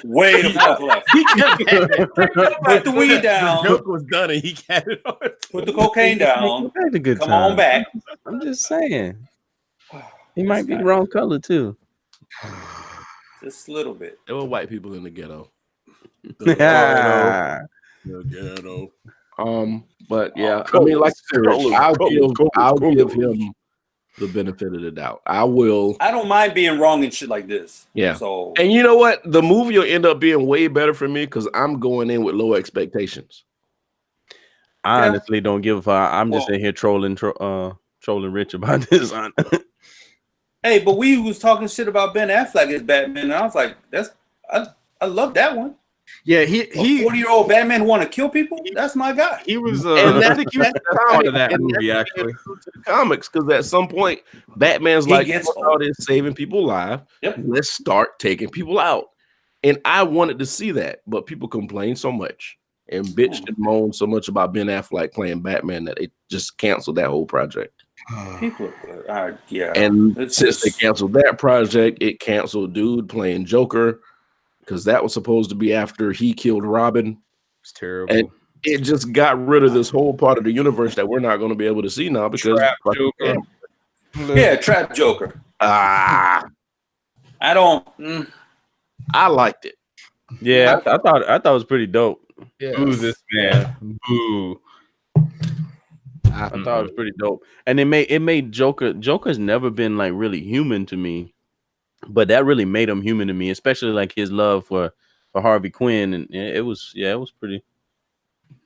[SPEAKER 2] way the fuck left. Put the weed down.
[SPEAKER 5] The joke was done, and he got it on.
[SPEAKER 2] Put the cocaine down. Come on back.
[SPEAKER 4] I'm just saying. He might be the wrong color too.
[SPEAKER 2] Just a little bit.
[SPEAKER 1] There were white people in the ghetto.
[SPEAKER 5] The ghetto.
[SPEAKER 1] But yeah, I mean, like I'll give him the benefit of the doubt. I will.
[SPEAKER 2] I don't mind being wrong and shit like this.
[SPEAKER 1] Yeah.
[SPEAKER 2] So,
[SPEAKER 1] and you know what? The movie will end up being way better for me because I'm going in with low expectations.
[SPEAKER 4] I honestly don't give a fuck. I'm just in here trolling Rich about this.
[SPEAKER 2] Hey, but we was talking shit about Ben Affleck as Batman, and I was like, I love that one.
[SPEAKER 3] Yeah,
[SPEAKER 2] A
[SPEAKER 3] he
[SPEAKER 2] 40-year-old Batman who want to kill people. That's my guy.
[SPEAKER 3] he was
[SPEAKER 1] And
[SPEAKER 3] I
[SPEAKER 1] that's
[SPEAKER 3] think he was part of that movie actually.
[SPEAKER 1] To the comics, because at some point, Batman's
[SPEAKER 2] He
[SPEAKER 1] like,
[SPEAKER 2] gets
[SPEAKER 1] "Fuck all this saving people alive.
[SPEAKER 2] Yep.
[SPEAKER 1] Let's start taking people out." And I wanted to see that, but people complained so much and bitched and moaned so much about Ben Affleck playing Batman that they just canceled that whole project.
[SPEAKER 2] People, yeah.
[SPEAKER 1] And
[SPEAKER 2] It's
[SPEAKER 1] since they
[SPEAKER 2] just-
[SPEAKER 1] canceled that project, it canceled dude playing Joker because that was supposed to be after he killed Robin.
[SPEAKER 3] It's terrible.
[SPEAKER 1] And it just got rid of this whole part of the universe that we're not going to be able to see now because
[SPEAKER 3] Trap Joker.
[SPEAKER 2] yeah, Trap Joker.
[SPEAKER 1] I liked it.
[SPEAKER 4] Yeah, I thought it was pretty dope.
[SPEAKER 1] Yeah.
[SPEAKER 3] Boo this man. Boo.
[SPEAKER 4] I thought it was pretty dope, and it made Joker's never been like really human to me, but that really made him human to me, especially like his love for Harvey Quinn, and it was pretty.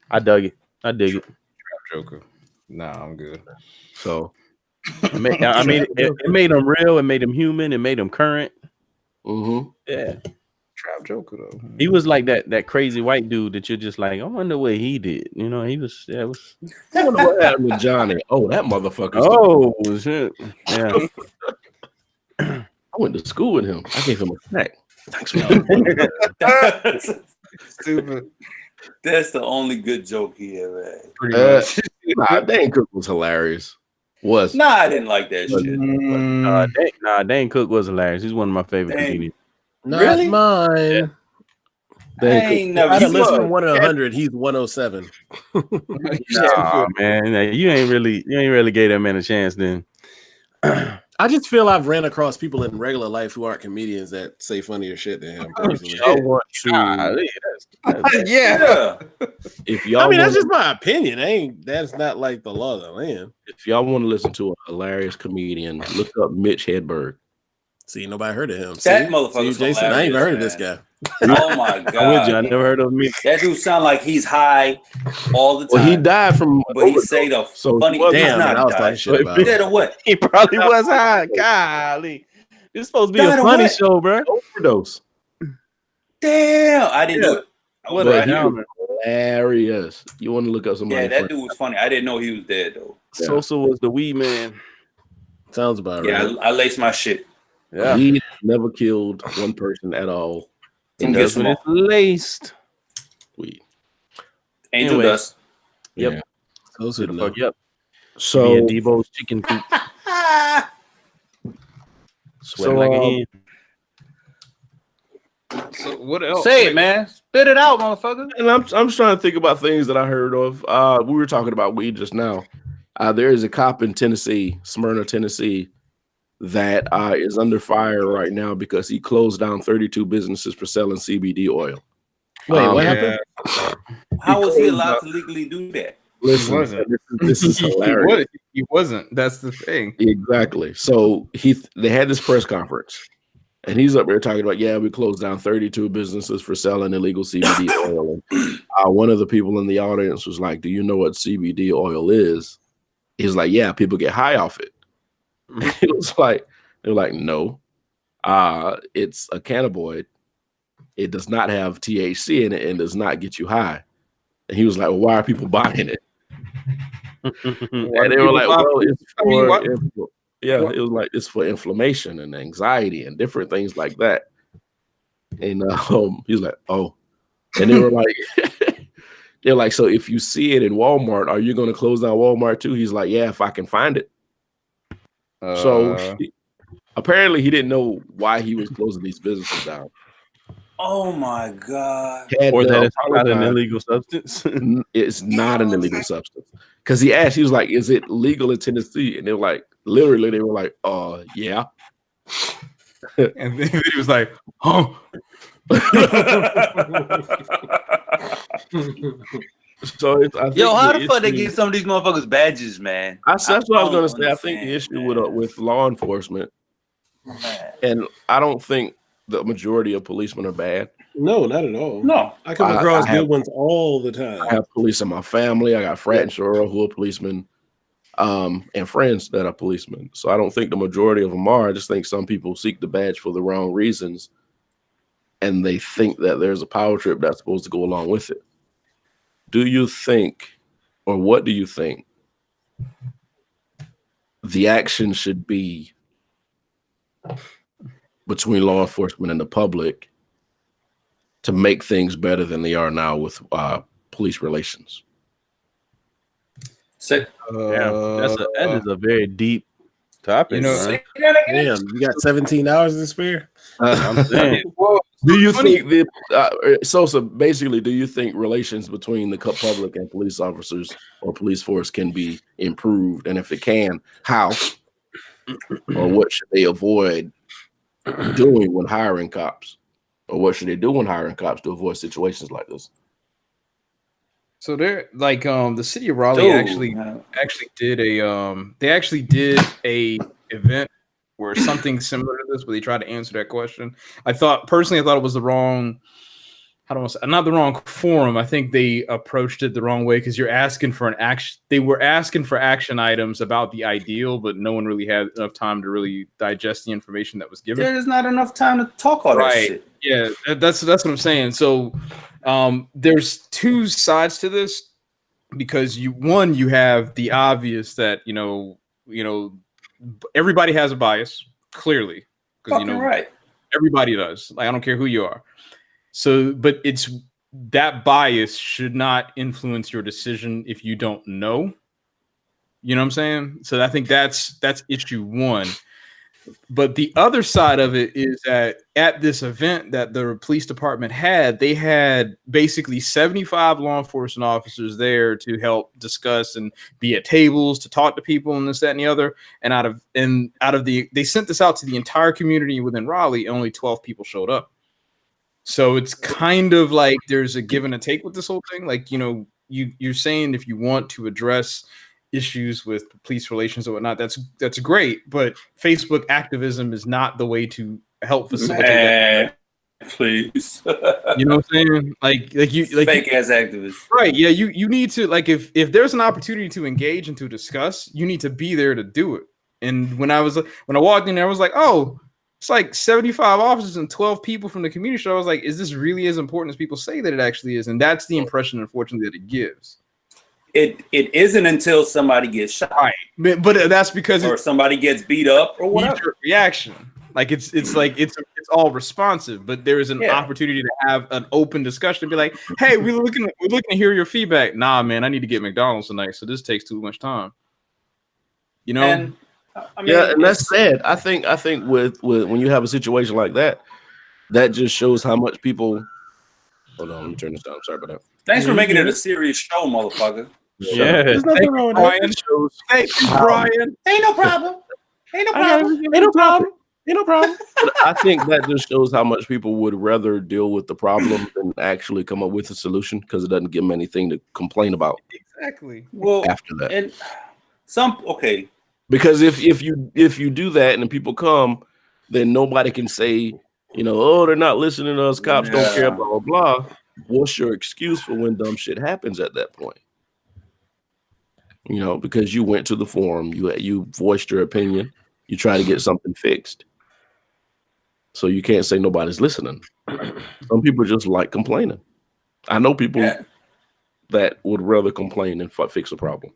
[SPEAKER 4] I dug it. I dig it.
[SPEAKER 3] Joker. Nah, I'm good.
[SPEAKER 1] So,
[SPEAKER 4] it made him real. It made him human. It made him current. Yeah.
[SPEAKER 3] Trap Joker though.
[SPEAKER 4] He was like that crazy white dude that you're just like, I wonder what he did. You know, he was. Yeah, it was.
[SPEAKER 1] I wonder what happened with Johnny. Oh, that motherfucker.
[SPEAKER 4] Oh shit! Yeah.
[SPEAKER 1] I went to school with him. I gave him a snack. Thanks for
[SPEAKER 3] Stupid.
[SPEAKER 2] That's the only good joke he ever had.
[SPEAKER 3] Pretty much.
[SPEAKER 1] Nah, Dane Cook was hilarious.
[SPEAKER 2] Nah, I didn't like that shit.
[SPEAKER 4] Dane Cook was hilarious. He's one of my favorite comedians.
[SPEAKER 5] Not
[SPEAKER 2] Really?
[SPEAKER 5] mine.
[SPEAKER 2] I ain't never
[SPEAKER 5] Out of
[SPEAKER 2] seen
[SPEAKER 5] list
[SPEAKER 2] it.
[SPEAKER 5] from 1 to 100, he's 107.
[SPEAKER 4] Nah, man, you ain't really gave that man a chance then.
[SPEAKER 5] I just feel I've ran across people in regular life who aren't comedians that say funnier shit than him. Personally.
[SPEAKER 1] y'all want to,
[SPEAKER 3] Yeah.
[SPEAKER 1] if y'all,
[SPEAKER 5] I mean, that's
[SPEAKER 1] want,
[SPEAKER 5] just my opinion. That's not like the law of the land.
[SPEAKER 1] if y'all want to listen to a hilarious comedian, look up Mitch Hedberg.
[SPEAKER 5] See, nobody heard of him.
[SPEAKER 2] That motherfucker's
[SPEAKER 5] See, Jason, I ain't even heard of this guy.
[SPEAKER 2] Oh my
[SPEAKER 4] I'm with you.
[SPEAKER 2] god,
[SPEAKER 4] I never heard of me.
[SPEAKER 2] that dude sound like he's high all the time.
[SPEAKER 1] Well, he died from,
[SPEAKER 2] but he say the
[SPEAKER 1] so
[SPEAKER 2] funny.
[SPEAKER 1] he wasn't-
[SPEAKER 2] He's
[SPEAKER 5] Damn,
[SPEAKER 2] not
[SPEAKER 5] man, I was
[SPEAKER 2] died.
[SPEAKER 5] talking shit about
[SPEAKER 2] He
[SPEAKER 5] it.
[SPEAKER 2] dead or what?
[SPEAKER 4] He probably was high. Golly, this is supposed to be
[SPEAKER 2] Died
[SPEAKER 4] a
[SPEAKER 2] of
[SPEAKER 4] funny
[SPEAKER 2] what?
[SPEAKER 4] show, bro.
[SPEAKER 1] overdose.
[SPEAKER 2] Damn, I didn't do it.
[SPEAKER 4] What
[SPEAKER 1] But
[SPEAKER 4] a
[SPEAKER 1] he
[SPEAKER 4] downer.
[SPEAKER 1] was hilarious. You want to look up somebody?
[SPEAKER 2] Yeah, that
[SPEAKER 1] funny.
[SPEAKER 2] dude was funny. I didn't know he was dead though.
[SPEAKER 4] Sosa was the weed man.
[SPEAKER 5] Sounds about
[SPEAKER 2] Yeah,
[SPEAKER 5] right.
[SPEAKER 2] I laced my shit.
[SPEAKER 4] Yeah,
[SPEAKER 1] He never killed one person at all.
[SPEAKER 2] And
[SPEAKER 4] that's
[SPEAKER 2] guess
[SPEAKER 4] when
[SPEAKER 2] what?
[SPEAKER 4] it's laced.
[SPEAKER 1] Weed.
[SPEAKER 2] Angel
[SPEAKER 4] Anyway.
[SPEAKER 2] dust.
[SPEAKER 4] Yep.
[SPEAKER 1] Yeah.
[SPEAKER 5] Those
[SPEAKER 4] Who
[SPEAKER 5] who
[SPEAKER 4] the
[SPEAKER 5] know.
[SPEAKER 4] fuck? Yep.
[SPEAKER 1] So,
[SPEAKER 4] Me and Debo's chicken coop. Sweating like a hen.
[SPEAKER 3] So what else?
[SPEAKER 2] Say it, man. Spit it out, motherfucker.
[SPEAKER 1] and I'm just trying to think about things that I heard of. We were talking about weed just now. There is a cop in Tennessee, Smyrna, Tennessee, that is under fire right now because he closed down 32 businesses for selling CBD oil.
[SPEAKER 5] Wait, what
[SPEAKER 3] Yeah.
[SPEAKER 5] happened?
[SPEAKER 2] How was he allowed to legally do that?
[SPEAKER 1] Listen,
[SPEAKER 3] He wasn't.
[SPEAKER 1] this is hilarious.
[SPEAKER 3] He wasn't. That's the thing.
[SPEAKER 1] Exactly. So they had this press conference, and he's up there talking about, yeah, we closed down 32 businesses for selling illegal CBD oil. And one of the people in the audience was like, "Do you know what CBD oil is?" He's like, "Yeah, people get high off it." It was like, they're like, "No, it's a cannabinoid. It does not have THC in it and does not get you high." And he was like, "Well, why are people buying it?" And they were like, "Well, it's for it was like it's for inflammation and anxiety and different things like that." And he's like, "Oh," and they were like, "They're like, so if you see it in Walmart, are you going to close down Walmart too?" He's like, "Yeah, if I can find it." So apparently, he didn't know why he was closing these businesses down.
[SPEAKER 2] Oh my god.
[SPEAKER 4] Or that it's not an
[SPEAKER 1] apologize.
[SPEAKER 4] illegal substance.
[SPEAKER 1] It's not an illegal substance. Because he asked, he was like, "Is it legal in Tennessee?" And they were like, literally, they were like, yeah.
[SPEAKER 3] and then he was like, "Oh,
[SPEAKER 1] So it's, I think
[SPEAKER 2] Yo, how the fuck they
[SPEAKER 1] issue-
[SPEAKER 2] get some of these motherfuckers badges, man?
[SPEAKER 1] that's what I was
[SPEAKER 2] don't
[SPEAKER 1] going to say. I think the
[SPEAKER 2] understand,
[SPEAKER 1] issue
[SPEAKER 2] man.
[SPEAKER 1] with law enforcement,
[SPEAKER 2] Man.
[SPEAKER 1] and I don't think the majority of policemen are bad.
[SPEAKER 5] No, not at all.
[SPEAKER 2] No.
[SPEAKER 5] I come
[SPEAKER 1] I
[SPEAKER 5] across
[SPEAKER 1] have-
[SPEAKER 5] good ones all the time.
[SPEAKER 1] I have police in my family. I got frat and soror who are policemen, and friends that are policemen. So I don't think the majority of them are. I just think some people seek the badge for the wrong reasons. and they think that there's a power trip that's supposed to go along with it. Do you think, or what do you think the action should be between law enforcement and the public to make things better than they are now with police relations?
[SPEAKER 2] So,
[SPEAKER 4] that is a very deep topic.
[SPEAKER 3] You know,
[SPEAKER 5] damn, you got 17 hours to spare.
[SPEAKER 4] I'm saying,
[SPEAKER 1] Do you think Sosa, basically, do you think relations between the public and police officers or police force can be improved? And if it can, how? Or what should they avoid doing when hiring cops? Or what should they do when hiring cops to avoid situations like this?
[SPEAKER 3] So they're like the city of Raleigh actually did a event where something similar to this, where they tried to answer that question. I thought it was the wrong, not the wrong forum. I think they approached it the wrong way, because you're asking for an action. They were asking for action items about the ideal, but no one really had enough time to really digest the information that was given.
[SPEAKER 2] there's not enough time to talk all that shit.
[SPEAKER 3] Yeah, that's what I'm saying. So there's two sides to this, because you have the obvious that you know everybody has a bias, clearly, because
[SPEAKER 2] Right.
[SPEAKER 3] everybody does. Like, I don't care who you are. So, but it's that bias should not influence your decision if you don't know. You know what I'm saying? So I think that's issue one. But the other side of it is that at this event that the police department had, they had basically 75 law enforcement officers there to help discuss and be at tables to talk to people and this, that, and the other. And out of they sent this out to the entire community within Raleigh. Only 12 people showed up. So it's kind of like there's a give and a take with this whole thing. Like, you're saying if you want to address issues with police relations or whatnot, that's great, but Facebook activism is not the way to help facilitate that.
[SPEAKER 2] Please.
[SPEAKER 3] You know what I'm saying? Like
[SPEAKER 2] fake ass activists.
[SPEAKER 3] Right. Yeah, you need to, like, if there's an opportunity to engage and to discuss, you need to be there to do it. And when I walked in there, I was like, oh, it's like 75 officers and 12 people from the community. So I was like, is this really as important as people say that it actually is? And that's the impression, unfortunately, that it gives.
[SPEAKER 2] It isn't until somebody gets shot,
[SPEAKER 3] right? But that's because
[SPEAKER 2] somebody gets beat up or whatever.
[SPEAKER 3] Reaction, like it's all responsive. But there is an opportunity to have an open discussion and be like, "Hey, we're looking to hear your feedback." Nah, man, I need to get McDonald's tonight, so this takes too much time. You know.
[SPEAKER 2] And,
[SPEAKER 1] and that's sad. I think with when you have a situation like that, that just shows how much people. Hold on, let me turn this down. I'm sorry about that.
[SPEAKER 2] Thanks for making it a serious show, motherfucker.
[SPEAKER 4] Yeah,
[SPEAKER 5] there's nothing wrong with
[SPEAKER 3] Brian. Thank you, Brian.
[SPEAKER 2] Ain't no problem.
[SPEAKER 5] Ain't no problem.
[SPEAKER 1] But I think that just shows how much people would rather deal with the problem than actually come up with a solution, because it doesn't give them anything to complain about.
[SPEAKER 3] Exactly.
[SPEAKER 2] Well,
[SPEAKER 1] after that,
[SPEAKER 2] and
[SPEAKER 1] because if you do that and then people come, then nobody can say, oh, they're not listening to us. Cops don't care. Blah blah blah. What's your excuse for when dumb shit happens at that point? Because you went to the forum, you voiced your opinion, you try to get something fixed. So you can't say nobody's listening. Some people just like complaining. I know people that would rather complain than fix a problem.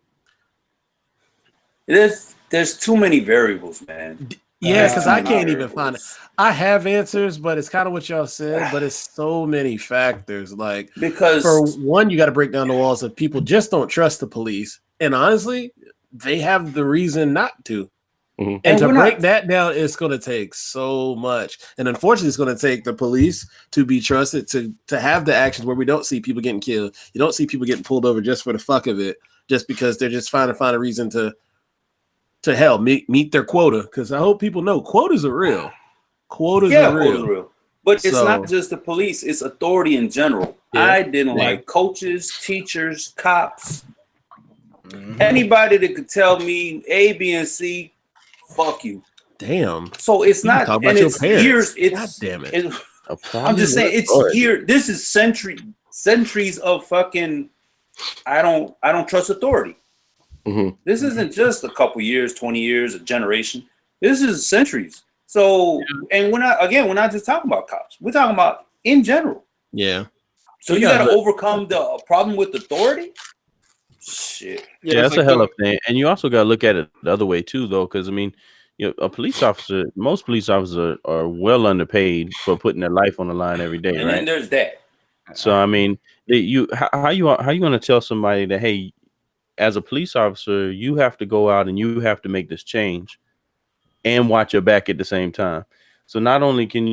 [SPEAKER 2] There's too many variables, man.
[SPEAKER 5] Yeah, because I can't even find it. I have answers, but it's kind of what y'all said, but it's so many factors. Like,
[SPEAKER 2] because
[SPEAKER 5] for one, you got to break down the walls of people just don't trust the police. And honestly, they have the reason not to. Mm-hmm. And to break that down, it's going to take so much. And unfortunately, it's going to take the police to be trusted to have the actions where we don't see people getting killed. You don't see people getting pulled over just for the fuck of it, just because they're just trying to find a reason to hell meet their quota. Because I hope people know quotas are real. Quotas are real.
[SPEAKER 2] But it's not just the police, it's authority in general. Yeah. I didn't like coaches, teachers, cops. Mm-hmm. Anybody that could tell me A, B, and C, fuck you.
[SPEAKER 5] Damn.
[SPEAKER 2] So it's not, and it's years. It's,
[SPEAKER 5] God damn it.
[SPEAKER 2] I'm just saying, it's years. This is centuries of fucking. I don't trust authority. Mm-hmm. This isn't just a couple years, 20 years, a generation. This is centuries. So, and we're not just talking about cops. We're talking about in general.
[SPEAKER 5] Yeah.
[SPEAKER 2] So you got to overcome the problem with authority. Shit.
[SPEAKER 4] Yeah, that's a hell of a thing. And you also got to look at it the other way too, though, because I mean, a police officer, most police officers are well underpaid for putting their life on the line every day,
[SPEAKER 2] and
[SPEAKER 4] right?
[SPEAKER 2] then there's that.
[SPEAKER 4] So I mean, how you going to tell somebody that, hey, as a police officer, you have to go out and you have to make this change and watch your back at the same time. So not only can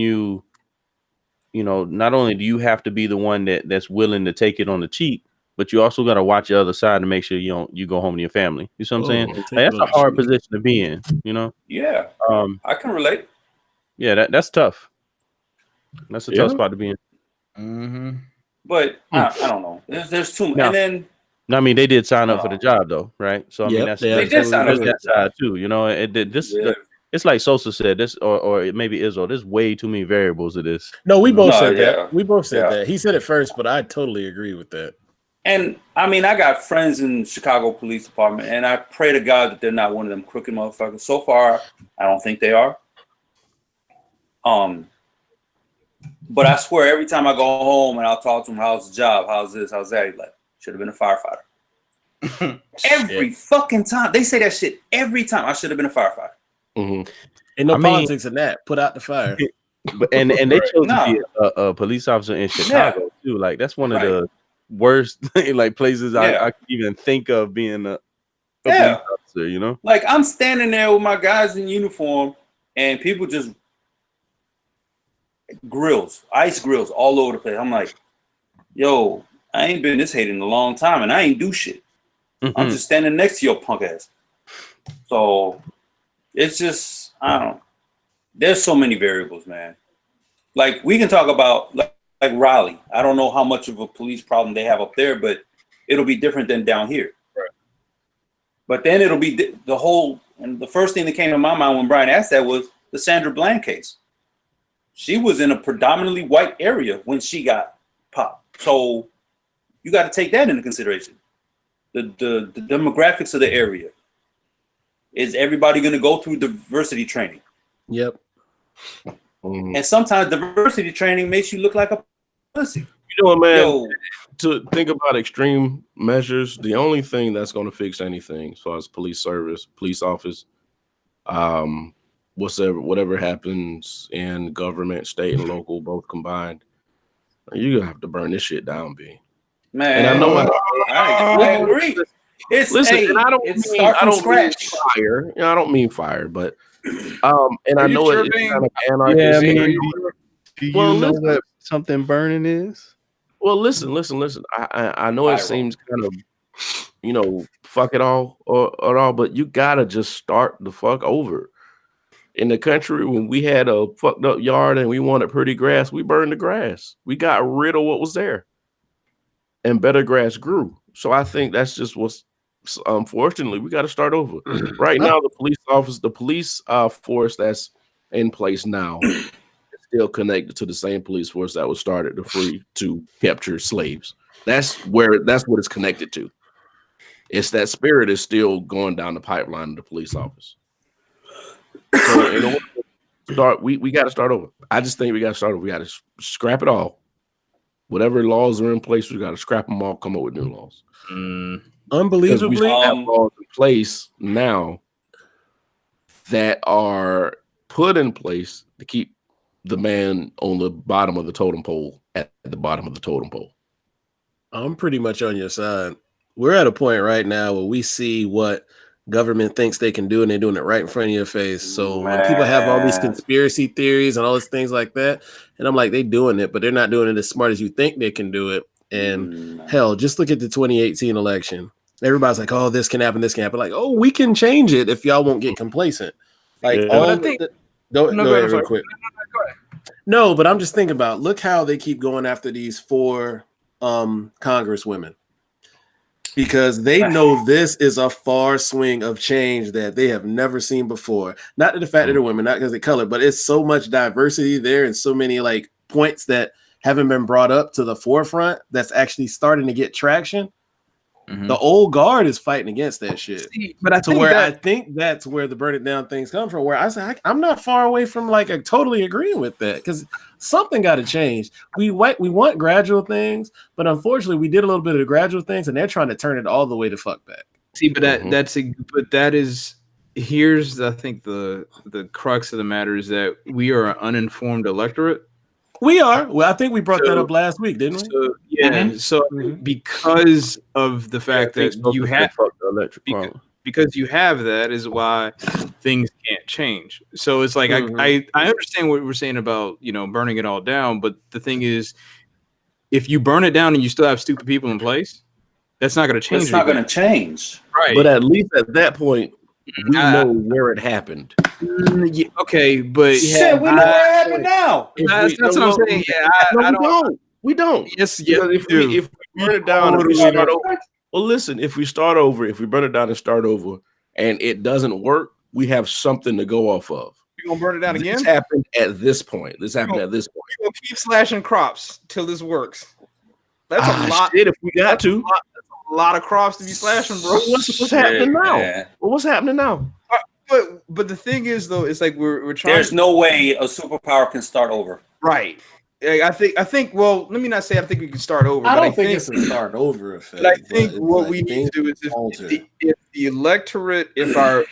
[SPEAKER 4] not only do you have to be the one that's willing to take it on the cheap, but you also got to watch the other side to make sure you go home to your family. You see what I'm saying? Like, that's a hard position to be in,
[SPEAKER 2] Yeah. I can relate.
[SPEAKER 4] Yeah, that's tough. That's a tough spot to be in.
[SPEAKER 3] Mm-hmm.
[SPEAKER 2] But I don't know. There's too much. And then
[SPEAKER 4] I mean, they did sign up for the job though, right? So I mean,
[SPEAKER 2] they did sign up for
[SPEAKER 4] that side too. It's like Sosa said, this or maybe Izzo, there's way too many variables of this.
[SPEAKER 5] No, we both said that. We both said that. He said it first, but I totally agree with that.
[SPEAKER 2] And I mean, I got friends in Chicago Police Department, and I pray to God that they're not one of them crooked motherfuckers. So far, I don't think they are. But I swear, every time I go home and I'll talk to them, how's the job? How's this? How's that? He's like, should have been a firefighter. Every fucking time. They say that shit every time. I should have been a firefighter.
[SPEAKER 5] Mm-hmm. Ain't no politics in that. Put out the fire.
[SPEAKER 4] and they chose to be a police officer in Chicago too. Like that's one of the worst like places I could even think of being a police officer.
[SPEAKER 2] Like I'm standing there with my guys in uniform, and people just ice grills all over the place. I'm like, yo, I ain't been this hated in a long time, and I ain't do shit. I'm just standing next to your punk ass. So it's just, I don't know. There's so many variables, man. Like we can talk about like Raleigh. I don't know how much of a police problem they have up there, but it'll be different than down here. Right. But then it'll be and the first thing that came to my mind when Brian asked that was the Sandra Bland case. She was in a predominantly white area when she got popped. So you got to take that into consideration. The demographics of the area. Is everybody going to go through diversity training?
[SPEAKER 5] Yep.
[SPEAKER 2] And sometimes diversity training makes you look like a pussy.
[SPEAKER 1] You know what, man? To think about extreme measures, the only thing that's going to fix anything as far as police service, police office, whatever happens in government, state and local, both combined, you're going to have to burn this shit down, B.
[SPEAKER 2] Man, and I know I agree.
[SPEAKER 1] And I don't mean fire. I don't mean fire, but and I know it's kind of anarchist.
[SPEAKER 4] Yeah, I mean, do you know what something burning is?
[SPEAKER 1] Well, listen. I know it seems kind of, fuck it all or all, but you gotta just start the fuck over. In the country, when we had a fucked up yard and we wanted pretty grass, we burned the grass. We got rid of what was there, and better grass grew. So I think that's just what's. Unfortunately, we got to start over. Right now, the police force that's in place now is still connected to the same police force that was started to capture slaves. That's what it's connected to. It's that spirit is still going down the pipeline of the police office. So in order to start, we got to start over. I just think we got to start over. We got to scrap it all. Whatever laws are in place, we got to scrap them all. Come up with new laws.
[SPEAKER 5] Unbelievably,
[SPEAKER 1] we have laws in place now that are put in place to keep the man on the bottom of the totem pole at the bottom of the totem pole.
[SPEAKER 5] I'm pretty much on your side. We're at a point right now where we see what government thinks they can do, and they're doing it right in front of your face. So when people have all these conspiracy theories and all these things like that, and I'm like, they're doing it, but they're not doing it as smart as you think they can do it. And hell, just look at the 2018 election. Everybody's like, oh, this can happen, this can happen. Like, oh, we can change it if y'all won't get complacent. Like, go ahead real quick. No, but I'm just thinking about, look how they keep going after these 4 congresswomen. Because they know this is a far swing of change that they have never seen before. Not the fact that they're women, not because they color, but it's so much diversity there and so many like points that haven't been brought up to the forefront that's actually starting to get traction. The old guard is fighting against that shit.
[SPEAKER 3] But I
[SPEAKER 5] think that's where the burn it down things come from. Where I say I'm not far away from like totally agreeing with that because something got to change. We want gradual things, but unfortunately, we did a little bit of the gradual things, and they're trying to turn it all the way to fuck back.
[SPEAKER 3] See, but that is here's I think the crux of the matter is that we are an uninformed electorate.
[SPEAKER 5] We are. Well, I think we brought that up last week, didn't we?
[SPEAKER 3] So, yeah. So because of the fact that you have because you have that is why things can't change. So it's like I understand what we're saying about burning it all down, but the thing is, if you burn it down and you still have stupid people in place, that's not going to change.
[SPEAKER 2] It's not going to change,
[SPEAKER 3] right?
[SPEAKER 1] But at least at that point, we know where it happened.
[SPEAKER 3] Yeah, okay, but
[SPEAKER 2] shit, we know what happened now.
[SPEAKER 3] That's what I'm saying. Yeah,
[SPEAKER 1] we don't.
[SPEAKER 3] Yes,
[SPEAKER 1] if we burn it down, if we start over, if we burn it down and start over, and it doesn't work, we have something to go off of.
[SPEAKER 3] You gonna burn it down again?
[SPEAKER 1] This happened at this point. We're
[SPEAKER 3] gonna keep slashing crops till this works. That's a lot.
[SPEAKER 1] Shit, if we got to.
[SPEAKER 3] A lot of crops to be slashing, bro.
[SPEAKER 1] What's happening now? Yeah. What's happening now?
[SPEAKER 3] But the thing is, though, it's like we're trying.
[SPEAKER 2] There's no way a superpower can start over.
[SPEAKER 3] Right. I think. Well, let me not say I think we can start over.
[SPEAKER 5] I don't think it's a start over effect.
[SPEAKER 3] But I think what we need to do is if the electorate, if our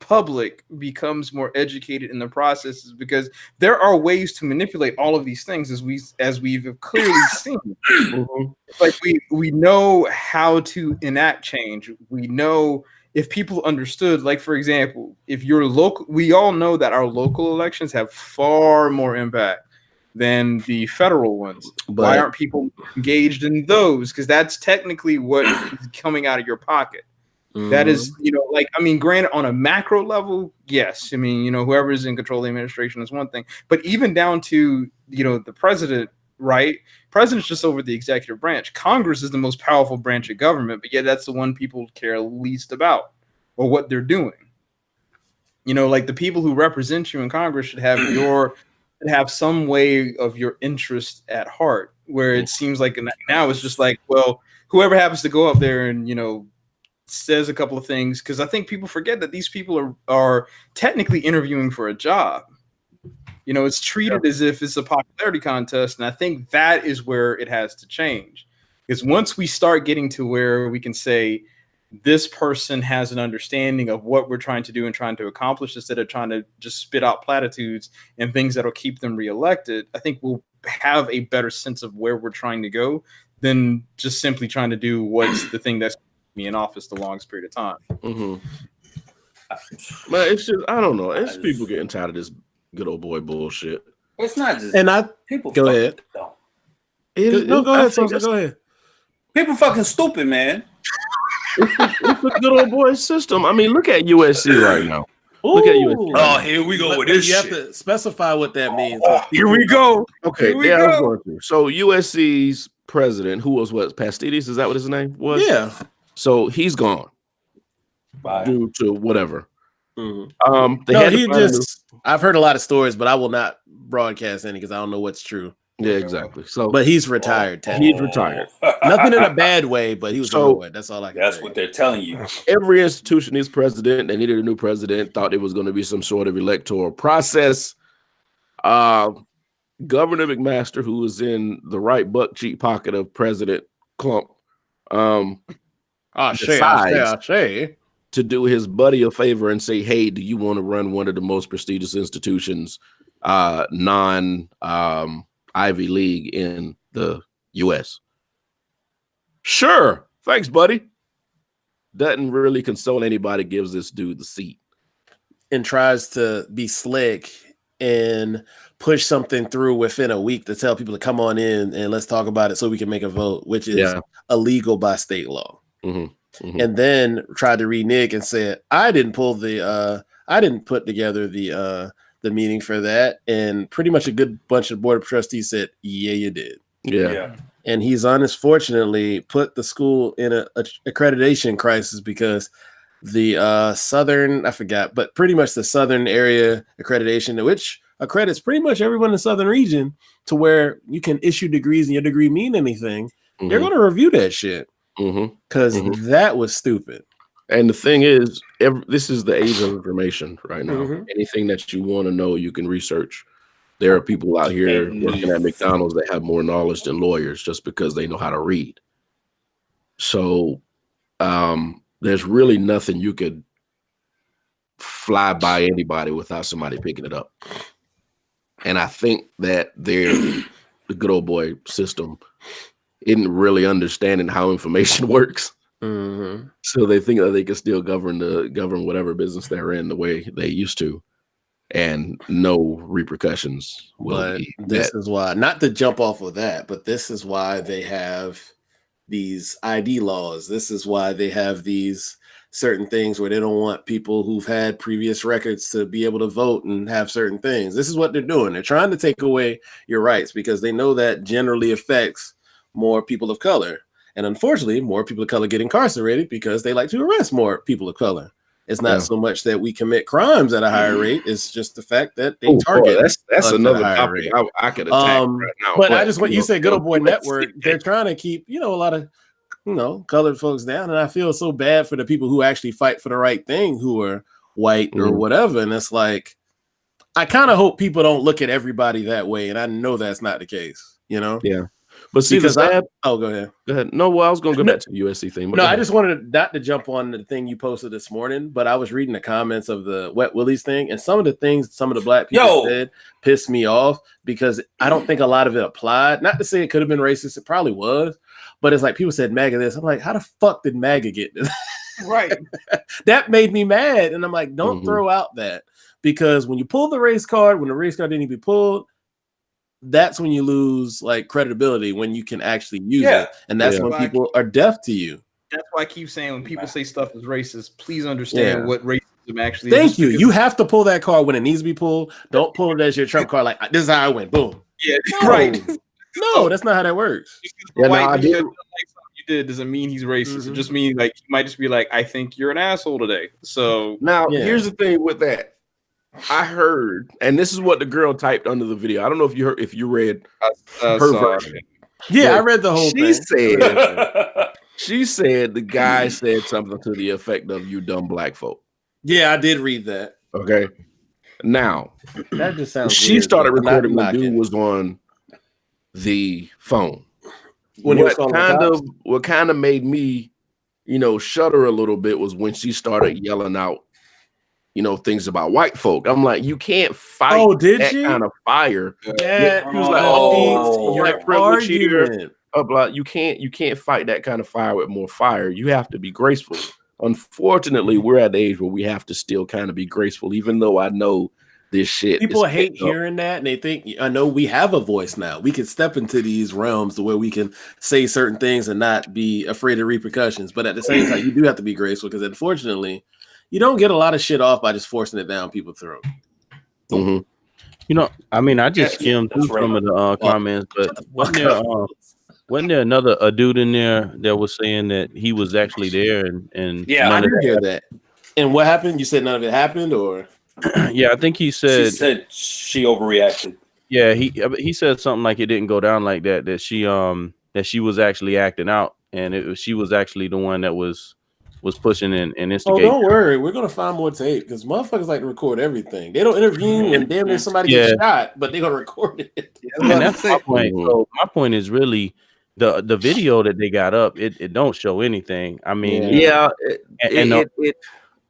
[SPEAKER 3] public becomes more educated in the processes, because there are ways to manipulate all of these things as we've clearly seen. Like we know how to enact change. We know if people understood, like for example, if you're local, we all know that our local elections have far more impact than the federal ones. But why aren't people engaged in those? Because that's technically what is coming out of your pocket. That is, granted, on a macro level, yes. I mean, whoever's in control of the administration is one thing, but even down to, the president, right? President's just over the executive branch. Congress is the most powerful branch of government, but yet that's the one people care least about or what they're doing. Like the people who represent you in Congress should have some way of your interest at heart, where it seems like now it's just like, well, whoever happens to go up there and, says a couple of things, because I think people forget that these people are technically interviewing for a job. It's treated as if it's a popularity contest, and I think that is where it has to change. Because once we start getting to where we can say this person has an understanding of what we're trying to do and trying to accomplish, instead of trying to just spit out platitudes and things that'll keep them reelected, I think we'll have a better sense of where we're trying to go than just simply trying to do what's the thing that's me in office the longest period of time.
[SPEAKER 1] But it's just, I don't know. It's people getting tired of this good old boy bullshit.
[SPEAKER 2] It's not just people.
[SPEAKER 5] Go ahead.
[SPEAKER 2] Go
[SPEAKER 5] ahead, Sosa. Go ahead.
[SPEAKER 2] People fucking stupid, man.
[SPEAKER 1] It's a good old boy system. I mean, look at USC right now. Look at USC.
[SPEAKER 2] Oh, here we go with this shit.
[SPEAKER 5] You have to specify what that means.
[SPEAKER 3] Here we go.
[SPEAKER 1] Okay, I was going through. So USC's president, who was Pastides? Is that what his name was?
[SPEAKER 5] Yeah.
[SPEAKER 1] So he's gone.
[SPEAKER 2] Bye.
[SPEAKER 1] Due to whatever.
[SPEAKER 5] I've heard a lot of stories, but I will not broadcast any because I don't know what's true.
[SPEAKER 1] Yeah, exactly. So,
[SPEAKER 5] but he's retired.
[SPEAKER 1] He's retired.
[SPEAKER 5] Nothing in a bad way, but he was retired. That's all I can say.
[SPEAKER 2] That's what they're telling you.
[SPEAKER 1] Every institution needs president. They needed a new president. Thought it was going to be some sort of electoral process. Governor McMaster, who was in the right butt cheek pocket of President Clump, decides to do his buddy a favor and say, "Hey, do you want to run one of the most prestigious institutions, non Ivy League in the U.S.?" Sure, thanks, buddy. Doesn't really console anybody. Gives this dude the seat
[SPEAKER 5] and tries to be slick and push something through within a week to tell people to come on in and let's talk about it so we can make a vote, which is illegal by state law. And then tried to renege and said, I didn't put together the meeting for that. And pretty much a good bunch of board of trustees said, yeah, you did.
[SPEAKER 1] Yeah.
[SPEAKER 5] And he's unfortunately put the school in a accreditation crisis because the southern, I forgot, but pretty much the southern area accreditation, which accredits pretty much everyone in the southern region to where you can issue degrees and your degree mean anything. They're going to review that shit. because that was stupid.
[SPEAKER 1] And the thing is, this is the age of information right now. Anything that you want to know, you can research. There are people out here working at McDonald's that have more knowledge than lawyers just because they know how to read. So there's really nothing you could fly by anybody without somebody picking it up. And I think that the good old boy system isn't really understanding how information works. So they think that they can still govern whatever business they're in the way they used to, and no repercussions.
[SPEAKER 5] But this is why, not to jump off of that, but this is why they have these ID laws. This is why they have these certain things where they don't want people who've had previous records to be able to vote and have certain things. This is what they're doing. They're trying to take away your rights because they know that generally affects more people of color. And unfortunately, more people of color get incarcerated because they like to arrest more people of color. It's not so much that we commit crimes at a higher rate. It's just the fact that they target.
[SPEAKER 1] That's another topic I could attack right now.
[SPEAKER 5] But I just want you said Good Old Boy Network. They're trying to keep, a lot of, colored folks down. And I feel so bad for the people who actually fight for the right thing, who are white or whatever. And it's like, I kind of hope people don't look at everybody that way. And I know that's not the case,
[SPEAKER 1] Yeah. But see,
[SPEAKER 5] because
[SPEAKER 1] go
[SPEAKER 5] ahead.
[SPEAKER 1] Go ahead. No, well, I was going to go back to the USC thing.
[SPEAKER 5] No, I just wanted not to jump on the thing you posted this morning, but I was reading the comments of the Wet Willies thing, and some of the things some of the black people said pissed me off because I don't think a lot of it applied. Not to say it could have been racist, it probably was, but it's like people said MAGA this. I'm like, how the fuck did MAGA get this?
[SPEAKER 3] Right.
[SPEAKER 5] That made me mad, and I'm like, don't throw out that, because when you pull the race card, when the race card didn't even be pulled, that's when you lose credibility, when you can actually use it, and that's when people are deaf to you.
[SPEAKER 3] That's why I keep saying when people say stuff is racist, please understand what racism actually
[SPEAKER 5] is. Thank you. You have to pull that card when it needs to be pulled. Don't pull it as your trump card. Like, this is how I went. Boom.
[SPEAKER 3] Yeah, right.
[SPEAKER 5] No, that's not how that works.
[SPEAKER 3] You did doesn't mean he's racist. It just means he might just be like, I think you're an asshole today. So
[SPEAKER 1] now here's the thing with that. I heard, and this is what the girl typed under the video. I don't know if you read her version.
[SPEAKER 5] Yeah, I read the whole thing.
[SPEAKER 1] She said the guy said something to the effect of "you dumb black folk."
[SPEAKER 5] Yeah, I did read that.
[SPEAKER 1] Okay. Now
[SPEAKER 5] that just sounds.
[SPEAKER 1] She started recording when dude was on the phone. What kind of made me, shudder a little bit was when she started yelling out, things about white folk. I'm like, you can't fight kind of fire.
[SPEAKER 5] Yeah,
[SPEAKER 1] he was like, you're privilege here. You can't fight that kind of fire with more fire. You have to be graceful. Unfortunately, we're at the age where we have to still kind of be graceful, even though I know this shit.
[SPEAKER 5] People hate hearing that, and they think, I know we have a voice now. We can step into these realms to where we can say certain things and not be afraid of repercussions. But at the same time, you do have to be graceful, because unfortunately, you don't get a lot of shit off by just forcing it down people's throat.
[SPEAKER 4] I just skimmed through some of the comments, but wasn't there another dude in there that was saying that he was actually there and
[SPEAKER 5] I did hear that. And what happened? You said none of it happened, or?
[SPEAKER 4] Yeah, I think he said
[SPEAKER 2] she overreacted.
[SPEAKER 4] Yeah, he said something like it didn't go down like that. That she was actually acting out, and she was actually the one that was pushing and instigating.
[SPEAKER 5] Oh, don't worry, we're gonna find more tape, because motherfuckers like to record everything. They don't intervene when damn near somebody gets shot, but they're gonna record it.
[SPEAKER 4] And that's my point. So my point is really the video that they got up. It don't show anything. I mean,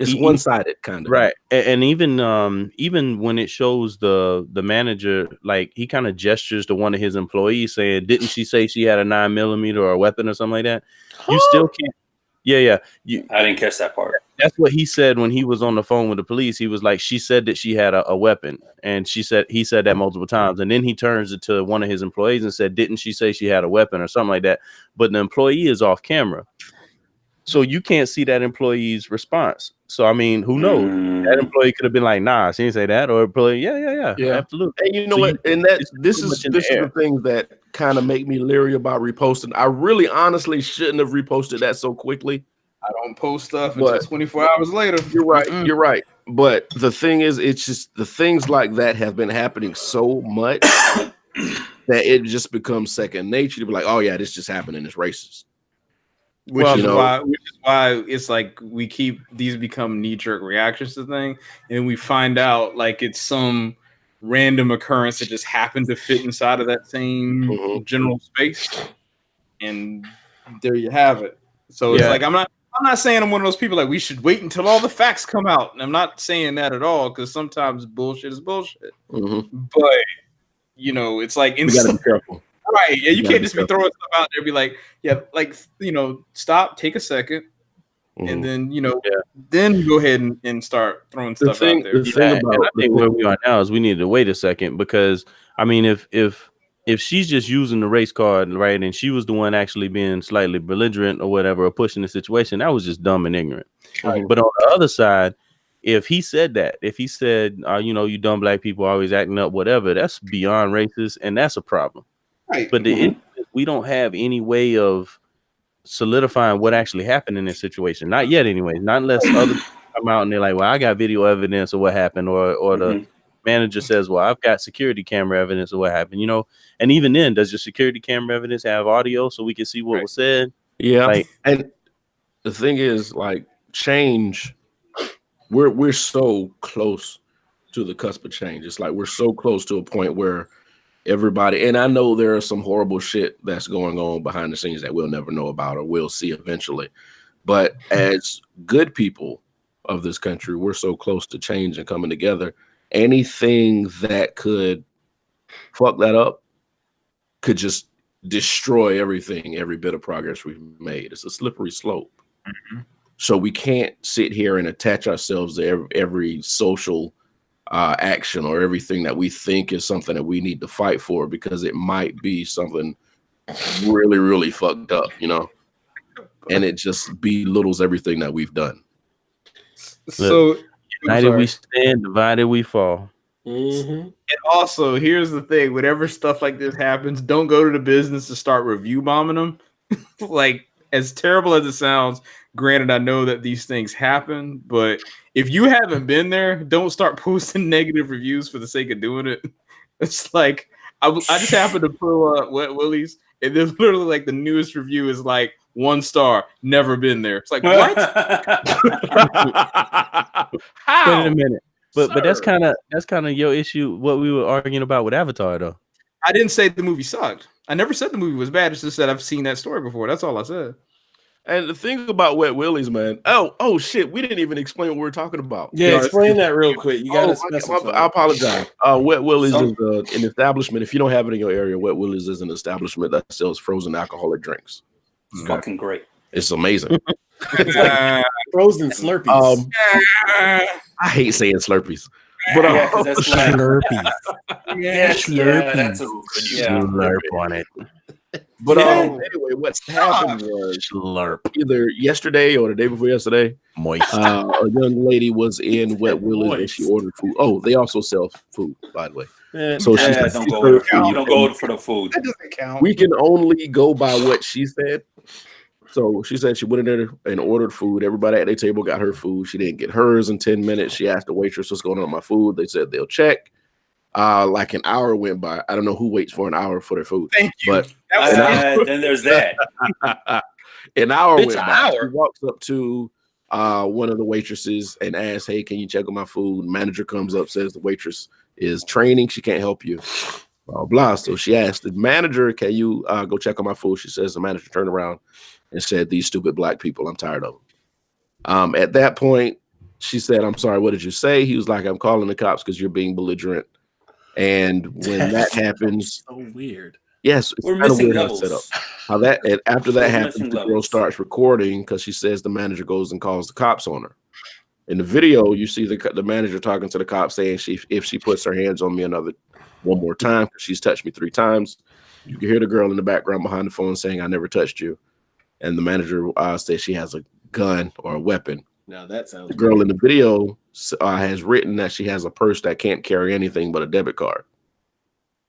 [SPEAKER 1] it's one-sided kind of,
[SPEAKER 4] right? And even when it shows the manager, like, he kind of gestures to one of his employees saying, "Didn't she say she had a 9mm or a weapon or something like that?" You still can't. Yeah.
[SPEAKER 2] I didn't catch that part.
[SPEAKER 4] That's what he said when he was on the phone with the police. He was like, she said that she had a weapon, and he said that multiple times. And then he turns it to one of his employees and said, "Didn't she say she had a weapon?" or something like that. But the employee is off camera, so you can't see that employee's response. So I mean, who knows? That employee could have been like, "Nah, she didn't say that," or employee, yeah, absolutely.
[SPEAKER 1] And you know what? And this is the thing that kind of make me leery about reposting. I really, honestly, shouldn't have reposted that so quickly.
[SPEAKER 3] I don't post stuff until 24 hours later.
[SPEAKER 1] You're right. You're right. But the thing is, it's just the things like that have been happening so much that it just becomes second nature to be like, "Oh yeah, this just happened and it's racist."
[SPEAKER 3] Which is why it's like we keep these become knee-jerk reactions to things, and we find out like it's some random occurrence that just happened to fit inside of that same general space, and there you have it. So it's like I'm not saying I'm one of those people like we should wait until all the facts come out, and I'm not saying that at all because sometimes bullshit is bullshit. But you know, it's like
[SPEAKER 1] you gotta be careful.
[SPEAKER 3] Right, yeah, you can't just be throwing stuff out there and be like, yeah, like, you know, stop, take a second, and then, you know, then go ahead and start throwing stuff out there.
[SPEAKER 4] I think where we are now is we need to wait a second because, I mean, if she's just using the race card, right, and she was the one actually being slightly belligerent or whatever, or pushing the situation, that was just dumb and ignorant. But on the other side, if he said, you know, you dumb black people always acting up, whatever, that's beyond racist, and that's a problem. Right. But we don't have any way of solidifying what actually happened in this situation. Not yet, anyway. Not unless others come out and they're like, well, I got video evidence of what happened, or the manager says, well, I've got security camera evidence of what happened, you know. And even then, does your security camera evidence have audio so we can see what was said?
[SPEAKER 1] Yeah. Like, and the thing is, like, change, we're so close to the cusp of change. It's like we're so close to a point where everybody, and I know there are some horrible shit that's going on behind the scenes that we'll never know about or we'll see eventually. But as good people of this country, we're so close to change and coming together. Anything that could fuck that up could just destroy everything, every bit of progress we've made. It's a slippery slope. So we can't sit here and attach ourselves to every social action or everything that we think is something that we need to fight for, because it might be something really, really fucked up, you know, and it just belittles everything that we've done.
[SPEAKER 3] So
[SPEAKER 4] united we stand, divided we fall.
[SPEAKER 3] And also, here's the thing: whenever stuff like this happens, don't go to the business to start review bombing them. Like, as terrible as it sounds, granted, I know that these things happen, but if you haven't been there, don't start posting negative reviews for the sake of doing it. It's like I just happened to pull up Wet Willie's, and then literally like the newest review is like 1 star, never been there. It's like, what?
[SPEAKER 4] How? Wait a minute. But that's kind of your issue. What we were arguing about with Avatar, though.
[SPEAKER 3] I didn't say the movie sucked. I never said the movie was bad. It's just that I've seen that story before. That's all I said.
[SPEAKER 1] And the thing about Wet Willie's, man. Oh shit, we didn't even explain what we're talking about.
[SPEAKER 5] Yeah, explain that real quick. You gotta specify.
[SPEAKER 1] I apologize. Wet Willie's is an establishment. If you don't have it in your area, Wet Willie's is an establishment that sells frozen alcoholic drinks.
[SPEAKER 2] It's fucking great.
[SPEAKER 1] It's amazing.
[SPEAKER 5] It's like frozen Slurpees.
[SPEAKER 1] I hate saying Slurpees. But
[SPEAKER 2] that's
[SPEAKER 4] Slurpees.
[SPEAKER 2] Slurpees. That's a
[SPEAKER 4] slurp on it.
[SPEAKER 1] But anyway, what happened was either yesterday or the day before yesterday,
[SPEAKER 4] moist.
[SPEAKER 1] A young lady was in Wet Willie's and she ordered food. Oh, they also sell food, by the way.
[SPEAKER 2] So you don't go for the food.
[SPEAKER 3] That doesn't count.
[SPEAKER 1] We can only go by what she said. So she said she went in there and ordered food. Everybody at their table got her food. She didn't get hers in 10 minutes. She asked the waitress what's going on with my food. They said they'll check. Like an hour went by. I don't know who waits for an hour for their food.
[SPEAKER 3] Thank you.
[SPEAKER 1] But
[SPEAKER 2] then there's that.
[SPEAKER 1] An hour went by. She walks up to one of the waitresses and asks, "Hey, can you check on my food?" Manager comes up, says the waitress is training. She can't help you. Blah, blah. So she asked the manager, "Can you go check on my food?" She says the manager turned around and said, "These stupid black people, I'm tired of them." At that point, she said, "I'm sorry, what did you say?" He was like, "I'm calling the cops because you're being belligerent." And when that happens,
[SPEAKER 5] so weird.
[SPEAKER 1] Yes, it's
[SPEAKER 2] we're
[SPEAKER 1] kind of
[SPEAKER 2] missing
[SPEAKER 1] weird
[SPEAKER 2] levels.
[SPEAKER 1] how it's set up. How that, and after that happens, the girl starts recording because she says the manager goes and calls the cops on her. In the video, you see the manager talking to the cops saying if she puts her hands on me one more time, because she's touched me 3 times. You can hear the girl in the background behind the phone saying, "I never touched you." And the manager says she has a gun or a weapon.
[SPEAKER 5] Now that sounds.
[SPEAKER 1] The girl in the video has written that she has a purse that can't carry anything but a debit card.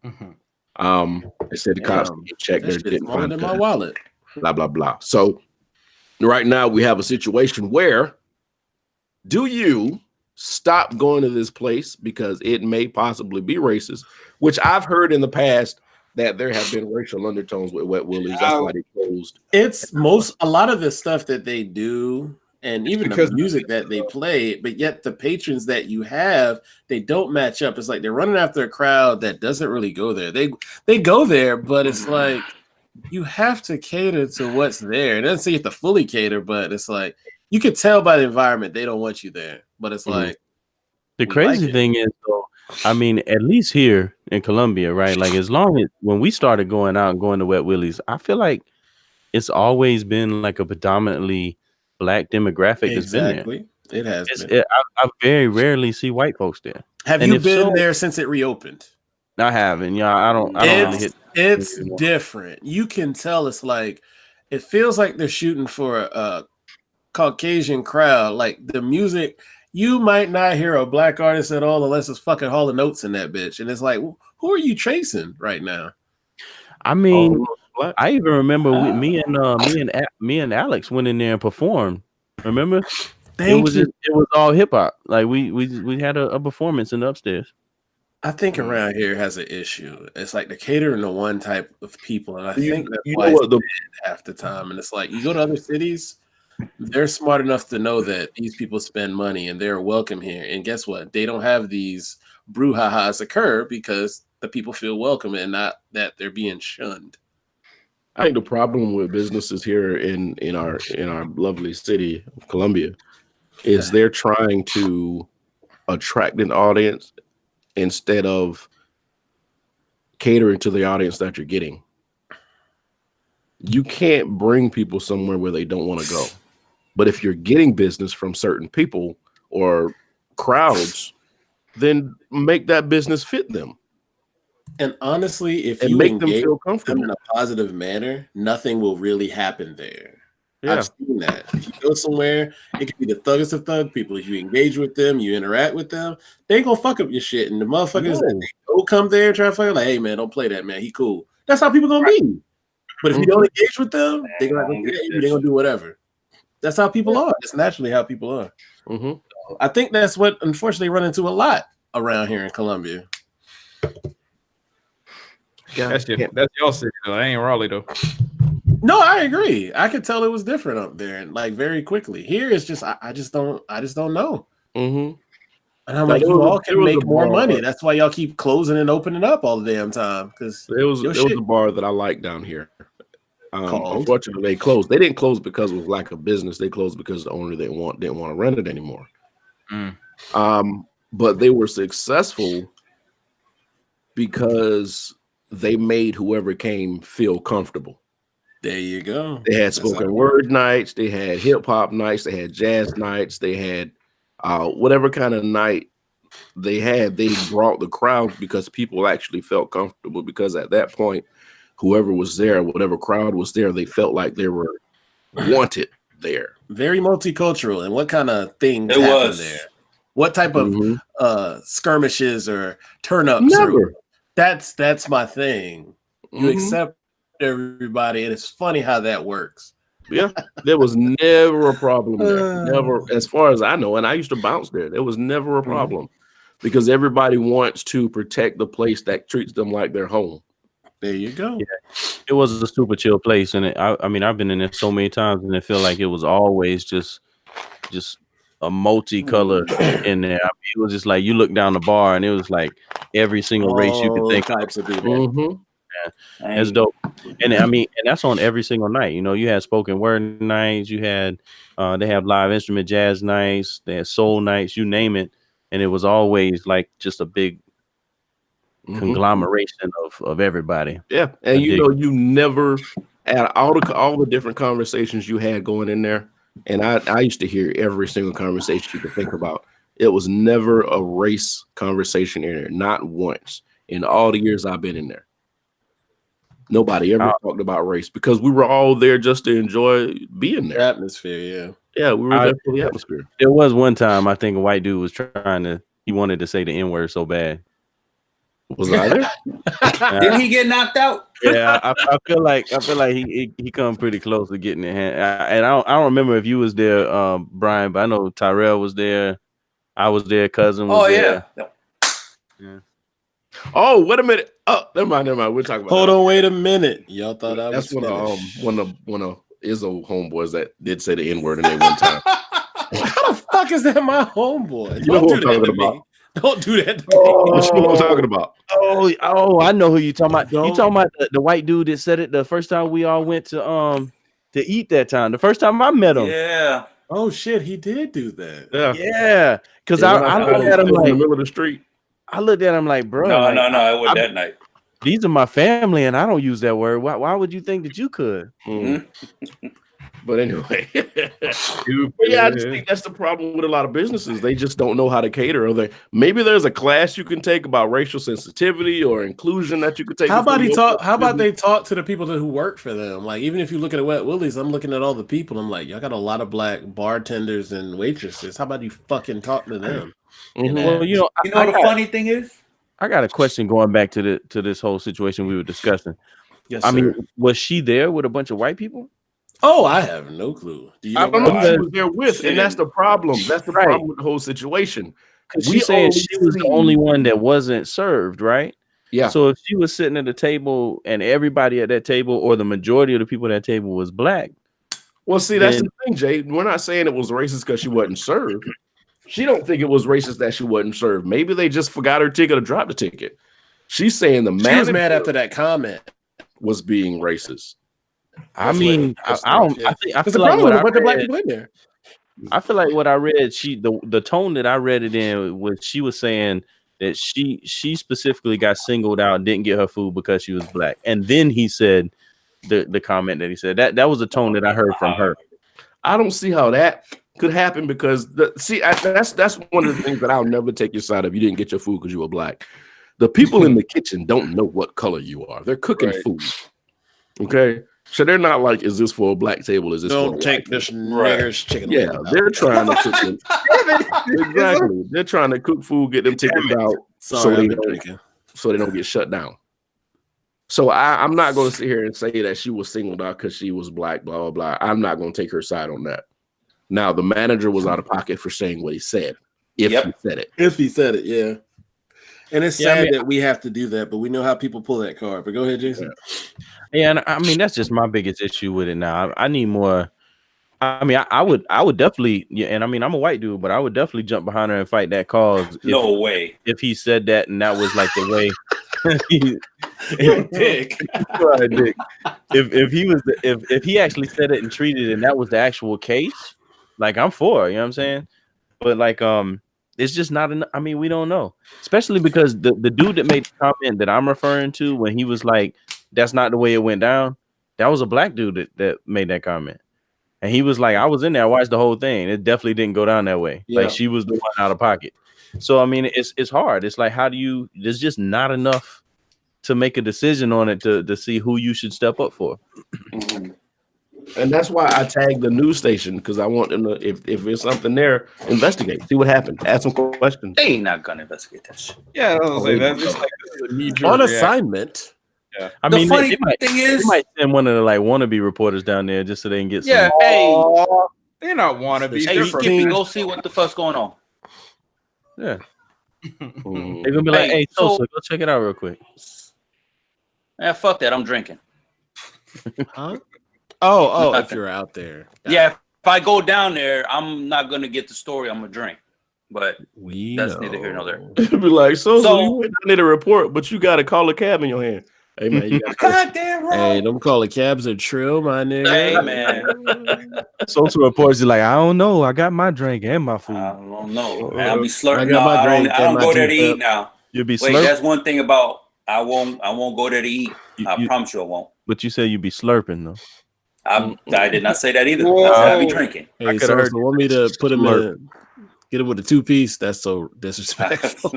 [SPEAKER 1] They said the cops checked there, didn't find
[SPEAKER 5] in my wallet.
[SPEAKER 1] Blah blah blah. So right now we have a situation where, do you stop going to this place because it may possibly be racist? Which I've heard in the past that there have been racial undertones with Wet Willie's. That's why they closed closed.
[SPEAKER 5] It's a lot of the stuff that they do, and even the music that they play, but yet the patrons that you have, they don't match up. It's like they're running after a crowd that doesn't really go there. They go there, but it's like you have to cater to what's there. It doesn't say you have to fully cater, but it's like you could tell by the environment they don't want you there. But it's like
[SPEAKER 4] the crazy thing is, though, I mean, at least here in Colombia, right? Like, as long as when we started going out and going to Wet Willie's, I feel like it's always been like a predominantly Black demographic has been there.
[SPEAKER 5] It has been.
[SPEAKER 4] I very rarely see white folks there.
[SPEAKER 5] Have you been there since it reopened?
[SPEAKER 4] I haven't. Yeah, I don't really hit.
[SPEAKER 5] It's different. You can tell. It's like it feels like they're shooting for a Caucasian crowd. Like the music, you might not hear a Black artist at all unless it's fucking Hall & Oates in that bitch. And it's like, who are you chasing right now?
[SPEAKER 4] I mean, I even remember me and Alex went in there and performed. Remember? It was all hip hop. Like we had a performance in the upstairs.
[SPEAKER 5] I think around here has an issue. It's like they're catering to one type of people, and I think that's why it's half the time. And it's like you go to other cities, they're smart enough to know that these people spend money and they're welcome here. And guess what? They don't have these brouhahas occur because the people feel welcome and not that they're being shunned.
[SPEAKER 1] I think the problem with businesses here in our lovely city of Colombia is they're trying to attract an audience instead of catering to the audience that you're getting. You can't bring people somewhere where they don't want to go. But if you're getting business from certain people or crowds, then make that business fit them.
[SPEAKER 5] And honestly, if
[SPEAKER 1] you
[SPEAKER 5] make
[SPEAKER 1] them feel comfortable
[SPEAKER 5] in a positive manner, nothing will really happen there.
[SPEAKER 1] Yeah.
[SPEAKER 5] I've seen that. If you go somewhere, it could be the thuggest of thug people. If you engage with them, you interact with them, they ain't gonna fuck up your shit. And the motherfuckers that don't come there and try to fuck, like, hey man, don't play that, man. He cool. That's how people gonna be. But if you don't engage with them, they're gonna do whatever. That's how people are. That's naturally how people are.
[SPEAKER 1] Mm-hmm.
[SPEAKER 5] So I think that's what unfortunately run into a lot around here in Colombia.
[SPEAKER 3] That's y'all city though. I ain't Raleigh though.
[SPEAKER 5] No, I agree. I could tell it was different up there, and like very quickly. Here it's just I just don't know.
[SPEAKER 1] Mm-hmm.
[SPEAKER 5] And I'm like, you all can make more money. That's why y'all keep closing and opening up all the damn time. Because
[SPEAKER 1] there was a bar that I liked down here. Unfortunately, they closed. They didn't close because of lack of business. They closed because the owner didn't want to rent it anymore. But they were successful because they made whoever came feel comfortable.
[SPEAKER 5] There you go.
[SPEAKER 1] They had spoken word nights, they had hip hop nights, they had jazz nights, they had whatever kind of night they had. They brought the crowd because people actually felt comfortable, because at that point, whoever was there, whatever crowd was there, they felt like they were wanted there.
[SPEAKER 5] Very multicultural. And what kind of things happened there? What type of skirmishes or turn-ups?
[SPEAKER 1] Never.
[SPEAKER 5] That's my thing. You accept everybody, and it's funny how that works.
[SPEAKER 1] Yeah, there was never a problem there. Never, as far as I know, and I used to bounce there. There was never a problem because everybody wants to protect the place that treats them like their home.
[SPEAKER 5] There you go.
[SPEAKER 4] Yeah. It was a super chill place, and I mean, I've been in there so many times, and I feel like it was always just a multicolor in there. I mean, it was just like you look down the bar, and it was like every single race you could think
[SPEAKER 5] types of people.
[SPEAKER 4] Yeah, that's dope. And I mean, and that's on every single night. You know, you had spoken word nights, you had they have live instrument jazz nights, they had soul nights, you name it, and it was always like just a big conglomeration of everybody.
[SPEAKER 1] Yeah, and you never at all the different conversations you had going in there, and I used to hear every single conversation you could think about. It was never a race conversation in there, not once in all the years I've been in there. Nobody ever talked about race because we were all there just to enjoy being there.
[SPEAKER 5] The atmosphere,
[SPEAKER 1] yeah, we were there for the atmosphere.
[SPEAKER 4] There was one time I think a white dude was he wanted to say the N-word so bad.
[SPEAKER 1] Was I there?
[SPEAKER 2] Did he get knocked out?
[SPEAKER 4] Yeah, I feel like he come pretty close to getting it. And I don't remember if you was there, Brian, but I know Tyrell was there. I was there. Cousin was there.
[SPEAKER 2] Yeah.
[SPEAKER 1] Oh, wait a minute. Oh, never mind. We're talking about.
[SPEAKER 5] Hold on, wait a minute. Y'all thought I was.
[SPEAKER 1] That's one of Izzo homeboys that did say the N-word in there one time.
[SPEAKER 5] How the fuck is that my homeboy?
[SPEAKER 1] You know who I'm talking about.
[SPEAKER 5] Don't do that to me.
[SPEAKER 1] You know what I'm talking about.
[SPEAKER 4] Oh, I know who you talking about. You talking about the white dude that said it the first time we all went to eat that time. The first time I met him.
[SPEAKER 2] Yeah.
[SPEAKER 5] Oh shit, he did do that.
[SPEAKER 4] Yeah. Because I looked at him like
[SPEAKER 1] in the middle of the street.
[SPEAKER 4] I looked at him like, bro.
[SPEAKER 2] No,
[SPEAKER 4] like,
[SPEAKER 2] it was that night.
[SPEAKER 4] These are my family, and I don't use that word. Why would you think that you could?
[SPEAKER 1] But anyway, yeah, I just think that's the problem with a lot of businesses. They just don't know how to cater. Or maybe there's a class you can take about racial sensitivity or inclusion that you could take.
[SPEAKER 5] How about they talk to the people who work for them? Like, even if you look at Wet Willie's, I'm looking at all the people. I'm like, y'all got a lot of black bartenders and waitresses. How about you fucking talk to them?
[SPEAKER 4] Well, you know
[SPEAKER 2] the funny thing is,
[SPEAKER 4] I got a question going back to this whole situation we were discussing.
[SPEAKER 5] Yes,
[SPEAKER 4] I mean, was she there with a bunch of white people?
[SPEAKER 5] Oh, I have no clue.
[SPEAKER 1] I don't know who she was there with, and that's the problem. That's the problem with the whole situation.
[SPEAKER 4] She's saying she was the only one that wasn't served, right?
[SPEAKER 1] Yeah.
[SPEAKER 4] So if she was sitting at the table and everybody at that table, or the majority of the people at that table, was black.
[SPEAKER 1] Well, see, that's the thing, Jay. We're not saying it was racist because she wasn't served. She don't think it was racist that she wasn't served. Maybe they just forgot her ticket or dropped the ticket. She's saying the man
[SPEAKER 5] was mad after that comment
[SPEAKER 1] was being racist.
[SPEAKER 4] I mean, I feel like what I read, the tone that I read it in was she was saying that she specifically got singled out and didn't get her food because she was black. And then he said the comment that he said that was the tone that I heard from her.
[SPEAKER 1] I don't see how that could happen because that's one of the things that I'll never take your side of. You didn't get your food because you were black. The people in the kitchen don't know what color you are. They're cooking food. Okay. So they're not like, is this for a black table? Is this for a
[SPEAKER 5] take this nigger's chicken?
[SPEAKER 1] Yeah, they're trying to cook them. Exactly. They're trying to cook food, get them tickets out so they don't get shut down. So I'm not going to sit here and say that she was singled out because she was black, blah, blah, blah. I'm not going to take her side on that. Now, the manager was out of pocket for saying what he said. If he said it.
[SPEAKER 5] If he said it, yeah. And it's sad that we have to do that, but we know how people pull that card. But go ahead, Jason.
[SPEAKER 4] Yeah, and I mean that's just my biggest issue with it now. I need more. I mean, I would definitely, and I mean I'm a white dude, but I would definitely jump behind her and fight that cause.
[SPEAKER 2] No way.
[SPEAKER 4] If he said that and that was like the way.
[SPEAKER 5] Dick.
[SPEAKER 4] Right, Dick. If he actually said it and treated it and that was the actual case, like I'm for, you know what I'm saying? But like it's just not enough. I mean, we don't know, especially because the dude that made the comment that I'm referring to when he was like, "That's not the way it went down." That was a black dude that made that comment, and he was like, "I was in there, I watched the whole thing. It definitely didn't go down that way. Like she was the one out of pocket." So I mean, it's hard. It's like, how do you? There's just not enough to make a decision on it to see who you should step up for.
[SPEAKER 1] And that's why I tagged the news station, because I want them to, if there's something there, investigate, see what happened, ask some questions.
[SPEAKER 2] They ain't not gonna investigate that shit.
[SPEAKER 3] Yeah, I was like, that's just like
[SPEAKER 5] on assignment.
[SPEAKER 3] Yeah.
[SPEAKER 4] I mean,
[SPEAKER 2] funny thing is,
[SPEAKER 4] they might send one of the like wannabe reporters down there just so they can get some.
[SPEAKER 2] Yeah,
[SPEAKER 3] they're not wannabes.
[SPEAKER 2] Hey, Skippy, go see what the fuck's going on.
[SPEAKER 4] Yeah. They're gonna be like, hey, Sosa, go check it out real quick.
[SPEAKER 2] Yeah, fuck that. I'm drinking.
[SPEAKER 5] Huh? Oh, if you're out there.
[SPEAKER 2] Yeah, if I go down there, I'm not gonna get the story. I'm gonna drink. But that's neither here nor there.
[SPEAKER 1] It'd be like, so you went down there to report, but you gotta call a cab in your hand. Hey man, you gotta
[SPEAKER 2] goddamn right.
[SPEAKER 5] Hey, them call it cabs are trill, my nigga.
[SPEAKER 2] Hey man.
[SPEAKER 4] Social reports are like, I don't know. I got my drink and my food.
[SPEAKER 2] I don't know. I'll be slurping.
[SPEAKER 5] I got my drink.
[SPEAKER 2] I don't go there to eat now.
[SPEAKER 4] You'll be
[SPEAKER 2] slurping. Wait, that's one thing about I won't go there to eat. I promise you I won't.
[SPEAKER 4] But you say you be slurping though.
[SPEAKER 2] I did not say that either. I said I be drinking.
[SPEAKER 5] Hey, so want me to put him in, get him with a 2-piece? That's so disrespectful.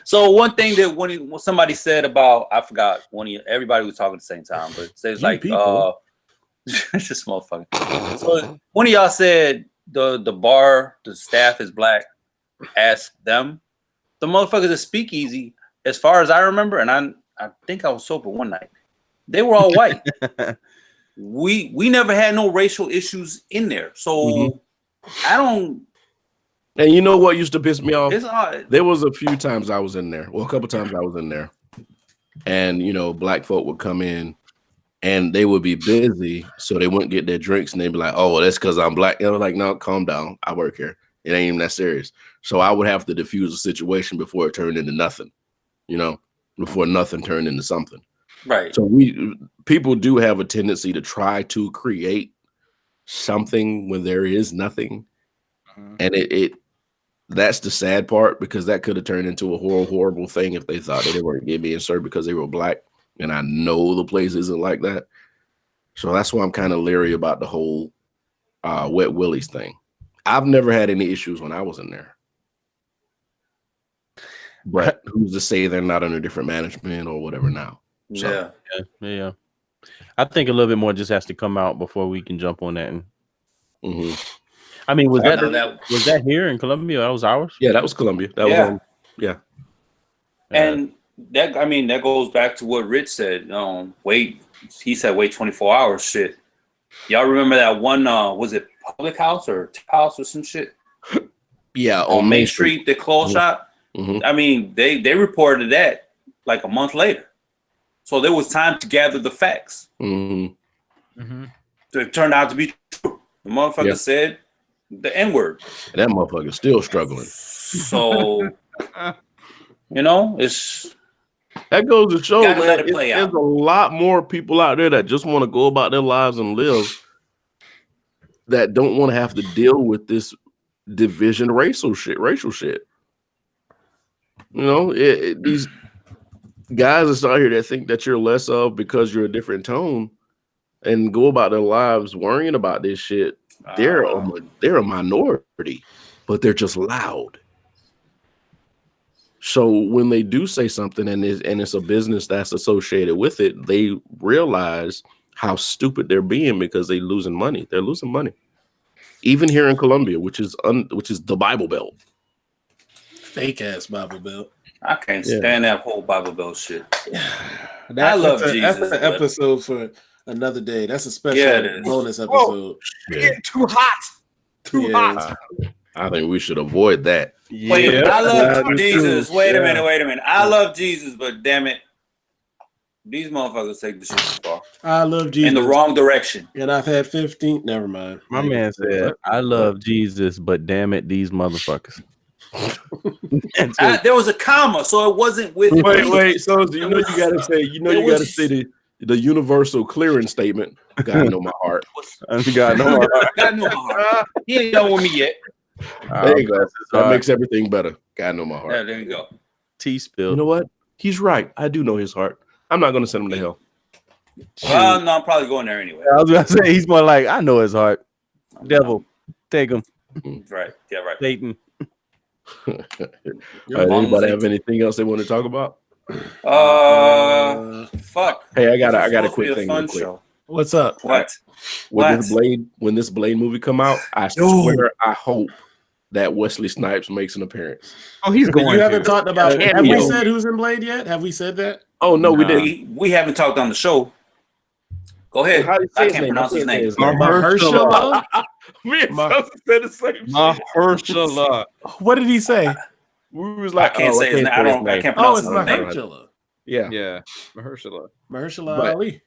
[SPEAKER 2] So one thing that when somebody said about, I forgot, everybody was talking at the same time, but it says like it's just motherfucker. So one of y'all said the bar, the staff is black. Ask them. The motherfuckers at Speakeasy, as far as I remember, and I think I was sober one night. They were all white. We never had no racial issues in there. So I don't
[SPEAKER 1] And you know what used to piss me off?
[SPEAKER 2] It's odd.
[SPEAKER 1] There was a few times I was in there. Well, a couple times I was in there, and black folk would come in, and they would be busy, so they wouldn't get their drinks, and they'd be like, "Oh, well, that's because I'm black." And I was like, "No, calm down. I work here. It ain't even that serious." So I would have to diffuse the situation before it turned into nothing, before nothing turned into something.
[SPEAKER 2] Right.
[SPEAKER 1] So people do have a tendency to try to create something when there is nothing, and that's the sad part, because that could have turned into a horrible thing if they thought that they weren't getting being served because they were black. And I know the place isn't like that. So that's why I'm kind of leery about the whole Wet Willie's thing. I've never had any issues when I was in there. But who's to say they're not under different management or whatever now? So,
[SPEAKER 4] yeah. I think a little bit more just has to come out before we can jump on that. And I mean, was that here in Colombia? That was ours?
[SPEAKER 1] Yeah, that was Colombia. That was
[SPEAKER 2] and that goes back to what Rich said. He said wait 24 hours. Shit, y'all remember that one? Was it Public House or House or some shit?
[SPEAKER 1] Yeah,
[SPEAKER 2] on Main Street, the clothes shop. I mean, they reported that like a month later, so there was time to gather the facts. It turned out to be true. The motherfucker said the N-word.
[SPEAKER 1] That motherfucker's still struggling.
[SPEAKER 2] So, it's
[SPEAKER 1] that goes to show, man,
[SPEAKER 2] there's
[SPEAKER 1] a lot more people out there that just want to go about their lives and live, that don't want to have to deal with this division, racial shit. These guys that's out here that think that you're less of because you're a different tone and go about their lives worrying about this shit. They're a minority, but they're just loud. So when they do say something and it's a business that's associated with it, they realize how stupid they're being because they're losing money. They're losing money. Even here in Colombia, which is the Bible Belt.
[SPEAKER 5] Fake ass Bible Belt.
[SPEAKER 2] I can't stand that whole Bible Belt shit.
[SPEAKER 5] I love Jesus. That's an episode for another day. That's a special bonus episode.
[SPEAKER 3] Too hot. Too hot.
[SPEAKER 1] I think we should avoid that.
[SPEAKER 2] Wait, I love Jesus. Wait a minute. I love Jesus, but damn it, these motherfuckers take the shit too far.
[SPEAKER 5] I love Jesus
[SPEAKER 2] in the wrong direction.
[SPEAKER 5] And I've had 15. Never mind.
[SPEAKER 4] My man said, "I love Jesus, but damn it, these motherfuckers."
[SPEAKER 2] There was a comma, so it wasn't with.
[SPEAKER 1] Wait. So you gotta say the universal clearing statement. God know my heart.
[SPEAKER 4] God know my heart.
[SPEAKER 2] God know my heart. He ain't done with me yet.
[SPEAKER 1] There you go. That makes everything better. God know my heart.
[SPEAKER 2] Yeah, there you go.
[SPEAKER 4] Tea spill.
[SPEAKER 1] You know what? He's right. I do know his heart. I'm not gonna send him to hell.
[SPEAKER 2] Well, no, I'm probably going there anyway.
[SPEAKER 4] I was gonna say he's more like, I know his heart. Devil, take him.
[SPEAKER 2] Right. Yeah. Right.
[SPEAKER 4] Satan.
[SPEAKER 1] Anybody have anything else they want to talk about?
[SPEAKER 2] Fuck.
[SPEAKER 1] Hey, I got a quick thing.
[SPEAKER 5] What's up?
[SPEAKER 2] What?
[SPEAKER 1] When this Blade movie come out, I swear I hope that Wesley Snipes makes an appearance.
[SPEAKER 3] Oh, he's going.
[SPEAKER 5] You haven't talked about. Have we said who's in Blade yet? Have we said that?
[SPEAKER 1] Oh no, we didn't.
[SPEAKER 2] We haven't talked on the show. Go ahead. I can't pronounce his name.
[SPEAKER 5] Mahershala.
[SPEAKER 1] Me and Sosa said the same shit.
[SPEAKER 3] Mahershala.
[SPEAKER 5] What did he say?
[SPEAKER 1] We was like,
[SPEAKER 2] I can't say his name. I can't pronounce his name.
[SPEAKER 5] Mahershala.
[SPEAKER 3] Yeah, Mahershala
[SPEAKER 5] Ali.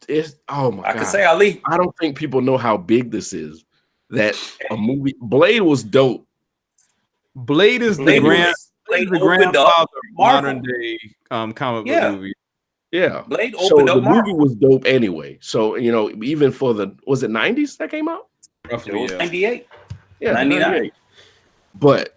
[SPEAKER 1] It's my God.
[SPEAKER 2] I can say Ali.
[SPEAKER 1] I don't think people know how big this is. That a movie Blade was dope.
[SPEAKER 3] Blade is the grandfather of modern day comic book movie.
[SPEAKER 1] Yeah,
[SPEAKER 2] Blade opened up.
[SPEAKER 1] The movie was dope anyway. So even for was it 90s that came out?
[SPEAKER 2] Roughly, it was 98.
[SPEAKER 1] Yeah,
[SPEAKER 2] 99.
[SPEAKER 1] But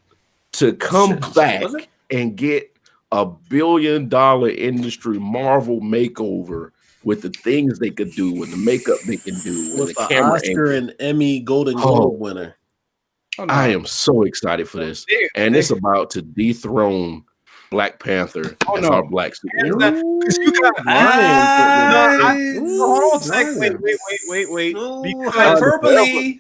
[SPEAKER 1] to come back and get $1 billion industry Marvel makeover with the things they could do, with the makeup they can do, with the camera
[SPEAKER 5] Oscar and Emmy Golden Globe winner.
[SPEAKER 1] I am so excited for this, and it's about to dethrone Black Panther as our black superhero.
[SPEAKER 3] Hold on a second. Wait.
[SPEAKER 2] Hyperbole.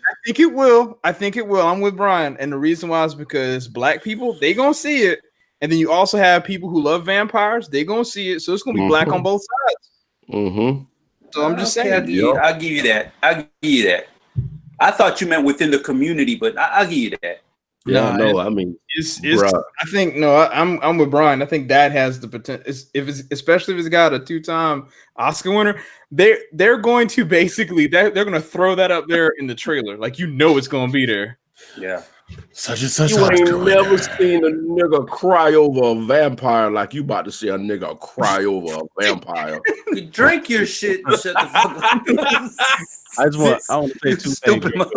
[SPEAKER 3] I think it will. I'm with Brian, and the reason why is because black people, they gonna see it, and then you also have people who love vampires. They gonna see it, so it's gonna be black on both sides. So I'm just saying.
[SPEAKER 2] I'll give you that. I thought you meant within the community, but I'll give you that.
[SPEAKER 1] Yeah, no, I mean,
[SPEAKER 3] it's I think I'm with Brian. I think that has the potential. Especially if it's got a 2-time Oscar winner, they're going to basically they're going to throw that up there in the trailer, like it's going to be there.
[SPEAKER 2] Yeah.
[SPEAKER 5] Such and such.
[SPEAKER 1] You ain't never seen a nigga cry over a vampire like you about to see a nigga cry over a vampire.
[SPEAKER 2] You drink your shit and shut the fuck up.
[SPEAKER 4] I want to say two things.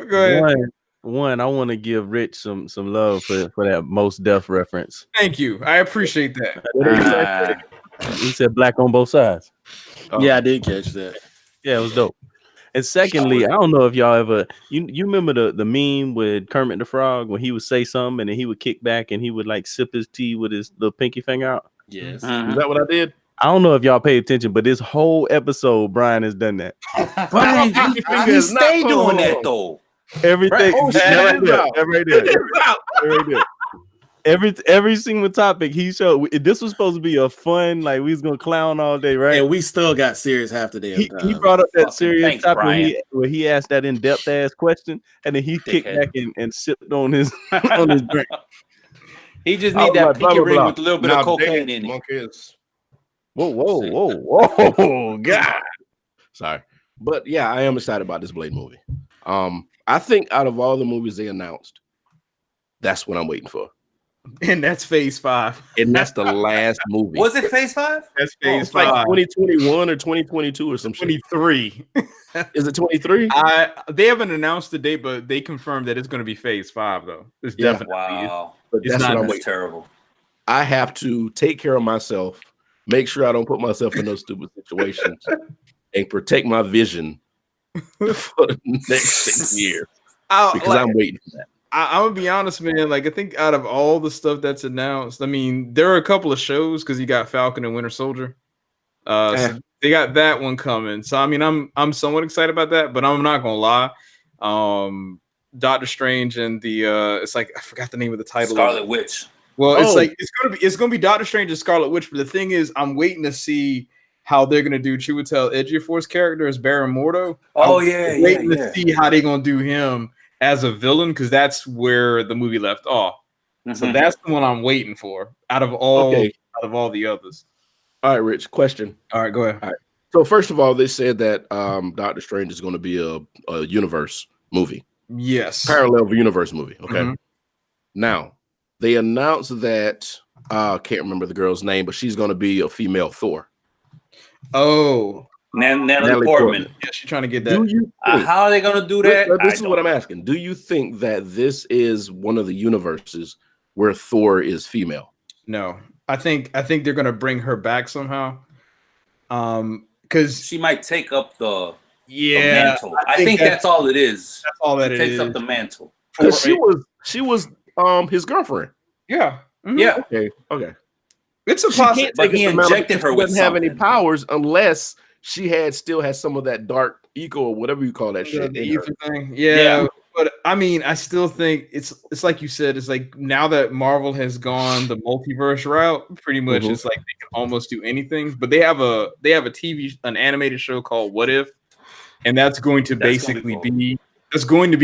[SPEAKER 3] Go ahead.
[SPEAKER 4] One, I want to give Rich some love for that Most Def reference.
[SPEAKER 3] Thank you. I appreciate that.
[SPEAKER 4] He said black on both sides.
[SPEAKER 5] Yeah, I did catch that.
[SPEAKER 4] Yeah, it was dope. And secondly, I don't know if y'all ever you remember the meme with Kermit the Frog when he would say something and then he would kick back and he would like sip his tea with his little pinky finger out.
[SPEAKER 5] Yes.
[SPEAKER 1] Is that what I did?
[SPEAKER 4] I don't know if y'all pay attention, but this whole episode, Brian has done that.
[SPEAKER 2] Brian, he stay doing that though.
[SPEAKER 4] Everything.
[SPEAKER 1] Right
[SPEAKER 4] there. Every single topic he showed. This was supposed to be a fun, like we was gonna clown all day, right?
[SPEAKER 5] And we still got serious half the day.
[SPEAKER 4] He brought up that serious topic where he asked that in-depth ass question, and then he kicked back and sipped on his drink.
[SPEAKER 2] He just need that pinky ring with a little bit of cocaine in it.
[SPEAKER 1] Monkeys.
[SPEAKER 4] Whoa, God.
[SPEAKER 1] Sorry. But yeah, I am excited about this Blade movie. I think out of all the movies they announced, that's what I'm waiting for.
[SPEAKER 3] And that's Phase 5.
[SPEAKER 1] And that's the last movie.
[SPEAKER 2] Was it Phase 5?
[SPEAKER 3] That's Phase 5.
[SPEAKER 1] Like 2021 or 2022 or some
[SPEAKER 3] 23.
[SPEAKER 1] Is it 23?
[SPEAKER 3] They haven't announced the date, but they confirmed that it's going to be Phase 5, though. It's definitely.
[SPEAKER 2] Wow.
[SPEAKER 1] But
[SPEAKER 3] it's
[SPEAKER 1] that's
[SPEAKER 3] not
[SPEAKER 1] what I'm waiting.
[SPEAKER 2] Terrible.
[SPEAKER 1] I have to take care of myself, make sure I don't put myself in those stupid situations, and protect my vision for the next 6 years. Because I'm waiting for that.
[SPEAKER 3] I'm gonna be honest, man. Like, I think out of all the stuff that's announced, I mean, there are a couple of shows because you got Falcon and Winter Soldier. So they got that one coming. So I mean, I'm somewhat excited about that, but I'm not gonna lie. Doctor Strange and the it's like I forgot the name of the title.
[SPEAKER 2] Scarlet Witch.
[SPEAKER 3] Well, it's gonna be Doctor Strange and Scarlet Witch, but the thing is, I'm waiting to see how they're gonna do Chiwetel Ejiofor's character as Baron Mordo.
[SPEAKER 2] I'm
[SPEAKER 3] waiting to see how they're gonna do him as a villain, because that's where the movie left off. So that's the one I'm waiting for out of all the others.
[SPEAKER 1] All right, Rich, question.
[SPEAKER 3] All right, go ahead.
[SPEAKER 1] All right. So first of all, they said that Doctor Strange is going to be a universe movie.
[SPEAKER 3] Yes.
[SPEAKER 1] Parallel universe movie. Okay. Now, they announced that I can't remember the girl's name, but she's going to be a female Thor.
[SPEAKER 3] Oh.
[SPEAKER 2] Natalie Portman.
[SPEAKER 3] Yeah, she's trying to get that.
[SPEAKER 2] How are they going to do that?
[SPEAKER 1] This is what I'm asking. Do you think that this is one of the universes where Thor is female?
[SPEAKER 3] No. I think they're going to bring her back somehow. Because
[SPEAKER 2] she might take up the mantle.
[SPEAKER 3] I
[SPEAKER 2] think that's all it is.
[SPEAKER 3] That's all that
[SPEAKER 2] it
[SPEAKER 3] is.
[SPEAKER 2] Takes up the mantle.
[SPEAKER 1] She was his girlfriend.
[SPEAKER 3] Yeah.
[SPEAKER 2] Yeah.
[SPEAKER 1] Okay.
[SPEAKER 3] It's a possibility.
[SPEAKER 2] But he injected her with
[SPEAKER 1] doesn't have any powers unless she still has some of that dark eco or whatever you call that shit.
[SPEAKER 3] The ether thing. Yeah. But I mean, I still think it's like you said, it's like now that Marvel has gone the multiverse route, pretty much it's like they can almost do anything. But they have an animated show called What If, and that's going to basically be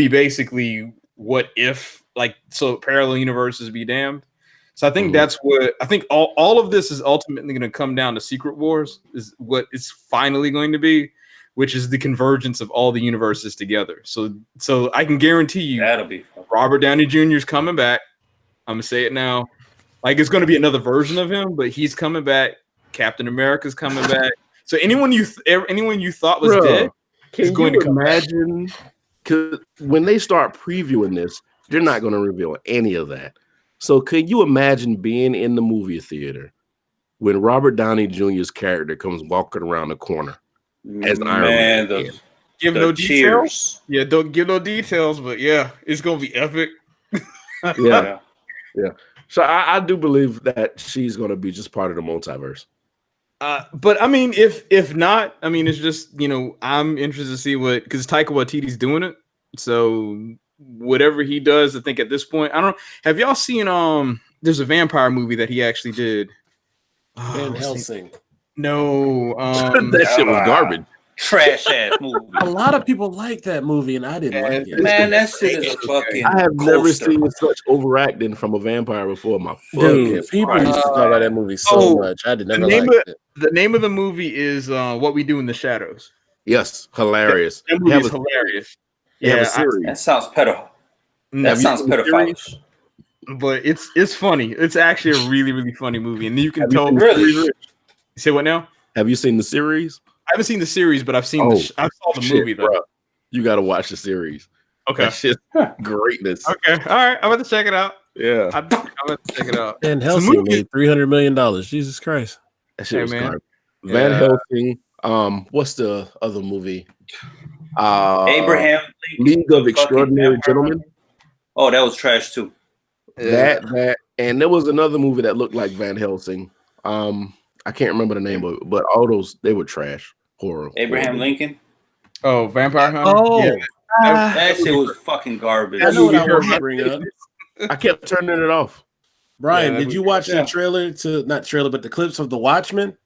[SPEAKER 3] basically what if, like, so parallel universes be damned. So I think that's what I think all of this is ultimately going to come down to Secret Wars, is what it's finally going to be, which is the convergence of all the universes together. So I can guarantee you
[SPEAKER 2] that'll be fun.
[SPEAKER 3] Robert Downey Jr. is coming back. I'm gonna say it now. Like, it's gonna be another version of him, but he's coming back. Captain America's coming back. So anyone you thought was dead is going to imagine.
[SPEAKER 1] Because when they start previewing this, they're not going to reveal any of that. So could you imagine being in the movie theater when Robert Downey Jr.'s character comes walking around the corner as Iron Man?
[SPEAKER 3] Give no details. Yeah, don't give no details, but yeah, it's gonna be epic.
[SPEAKER 1] Yeah. So I do believe that she's gonna be just part of the multiverse.
[SPEAKER 3] But I mean, if not, I mean, it's just, I'm interested to see because Taika Waititi's doing it. So whatever he does, I think at this point, I don't know. Have y'all seen there's a vampire movie that he actually did.
[SPEAKER 5] Van Helsing.
[SPEAKER 3] No,
[SPEAKER 1] that shit was garbage.
[SPEAKER 2] trash ass movie.
[SPEAKER 5] A lot of people like that movie, and I didn't like it.
[SPEAKER 2] Man, that shit is fucking.
[SPEAKER 1] I have never
[SPEAKER 2] coaster.
[SPEAKER 1] seen such overacting from a vampire before. My
[SPEAKER 5] Dude,
[SPEAKER 1] fucking
[SPEAKER 5] people
[SPEAKER 1] Christ.
[SPEAKER 5] used to talk about that movie so much. I did never like it.
[SPEAKER 3] The name of the movie is What We Do in the Shadows.
[SPEAKER 1] Yes, hilarious.
[SPEAKER 3] That movie is hilarious.
[SPEAKER 1] Yeah, have a series.
[SPEAKER 2] That sounds pedo. That
[SPEAKER 3] Have you
[SPEAKER 2] sounds
[SPEAKER 3] seen the
[SPEAKER 2] pedophile.
[SPEAKER 3] series? But it's funny. It's actually a really, really funny movie, and you can tell.
[SPEAKER 2] Really?
[SPEAKER 3] You say what now?
[SPEAKER 1] Have you seen the series?
[SPEAKER 3] I haven't seen the series, but I've seen. I saw the movie though.
[SPEAKER 1] Bro. You got to watch the series.
[SPEAKER 3] Okay.
[SPEAKER 1] That shit's greatness.
[SPEAKER 3] Okay. All right. I'm about to check it out.
[SPEAKER 1] Yeah.
[SPEAKER 3] I'm about to check it out.
[SPEAKER 5] And Helsing made $300 million. Jesus Christ.
[SPEAKER 1] That shit was
[SPEAKER 3] man.
[SPEAKER 1] garbage. Van Helsing. What's the other movie?
[SPEAKER 2] Abraham
[SPEAKER 1] League of Extraordinary Gentlemen.
[SPEAKER 2] Oh, that was trash too.
[SPEAKER 1] That, and there was another movie that looked like Van Helsing. I can't remember the name of it, but all those they were trash. Horror.
[SPEAKER 2] Abraham Lincoln.
[SPEAKER 3] Oh, Vampire Hunter.
[SPEAKER 5] Oh,
[SPEAKER 3] yeah.
[SPEAKER 2] That shit was fucking garbage.
[SPEAKER 5] I know what I want to bring up.
[SPEAKER 1] I kept turning it off.
[SPEAKER 5] Brian,
[SPEAKER 3] Yeah,
[SPEAKER 5] did you watch the trailer to not trailer, but the clips of The Watchmen?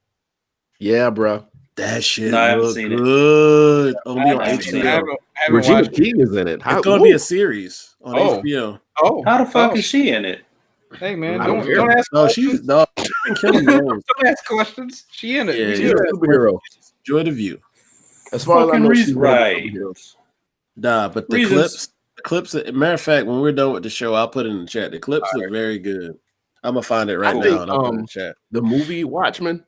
[SPEAKER 1] Yeah, bro.
[SPEAKER 5] That shit
[SPEAKER 2] No, I haven't
[SPEAKER 5] looked
[SPEAKER 2] seen it.
[SPEAKER 5] good. Only on
[SPEAKER 2] I haven't seen it.
[SPEAKER 5] HBO.
[SPEAKER 3] I haven't
[SPEAKER 1] Regina
[SPEAKER 3] watched it.
[SPEAKER 1] King is in it.
[SPEAKER 5] It's going to be a series on HBO.
[SPEAKER 3] Oh,
[SPEAKER 2] How the fuck is she in it?
[SPEAKER 3] Hey man,
[SPEAKER 1] I don't
[SPEAKER 3] don't
[SPEAKER 1] care.
[SPEAKER 3] ask
[SPEAKER 5] No,
[SPEAKER 3] questions.
[SPEAKER 5] she's been killing those.
[SPEAKER 3] Don't ask questions. She in it.
[SPEAKER 5] Yeah,
[SPEAKER 1] She's a superhero.
[SPEAKER 5] Enjoy the view.
[SPEAKER 1] As far as I
[SPEAKER 2] Fucking
[SPEAKER 1] know, she's
[SPEAKER 2] right.
[SPEAKER 5] Nah, but the clips. Matter of fact, when we're done with the show, I'll put it in the chat. The clips look very good. I'm gonna find it right
[SPEAKER 1] I
[SPEAKER 5] now
[SPEAKER 1] think,
[SPEAKER 5] and I'll put it in the chat.
[SPEAKER 1] The movie Watchmen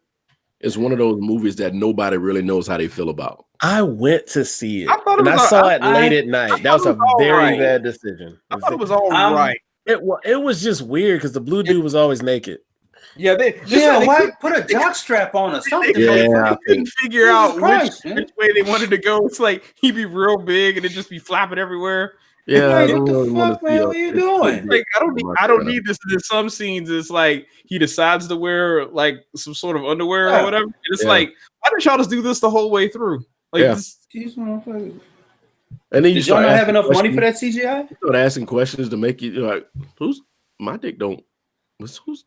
[SPEAKER 1] is one of those movies that nobody really knows how they feel about.
[SPEAKER 5] I went to see it,
[SPEAKER 3] I thought it
[SPEAKER 5] and I
[SPEAKER 3] was
[SPEAKER 5] saw it late at night. That was a
[SPEAKER 3] all
[SPEAKER 5] very
[SPEAKER 3] right.
[SPEAKER 5] bad decision.
[SPEAKER 3] I thought it was all right.
[SPEAKER 5] It was just weird because the blue dude was always naked.
[SPEAKER 3] Yeah, they
[SPEAKER 2] Why put a jock strap on or something?
[SPEAKER 1] Yeah,
[SPEAKER 3] They couldn't figure out
[SPEAKER 2] Christ, man.
[SPEAKER 3] which way they wanted to go. It's like he'd be real big and it'd just be flapping everywhere.
[SPEAKER 1] Yeah, I
[SPEAKER 2] What
[SPEAKER 1] don't
[SPEAKER 2] the
[SPEAKER 1] really want
[SPEAKER 2] fuck,
[SPEAKER 1] to see
[SPEAKER 2] man? What are you doing?
[SPEAKER 3] Like I don't need this. In some scenes, it's like he decides to wear like some sort of underwear or whatever. And it's like, why didn't y'all just do this the whole way through? Like,
[SPEAKER 2] These motherfuckers.
[SPEAKER 1] And then you
[SPEAKER 2] Did y'all
[SPEAKER 1] start
[SPEAKER 2] not have
[SPEAKER 1] asking
[SPEAKER 2] enough money
[SPEAKER 1] questions.
[SPEAKER 2] for that CGI?
[SPEAKER 1] You start asking questions to make you like, who's my dick don't who's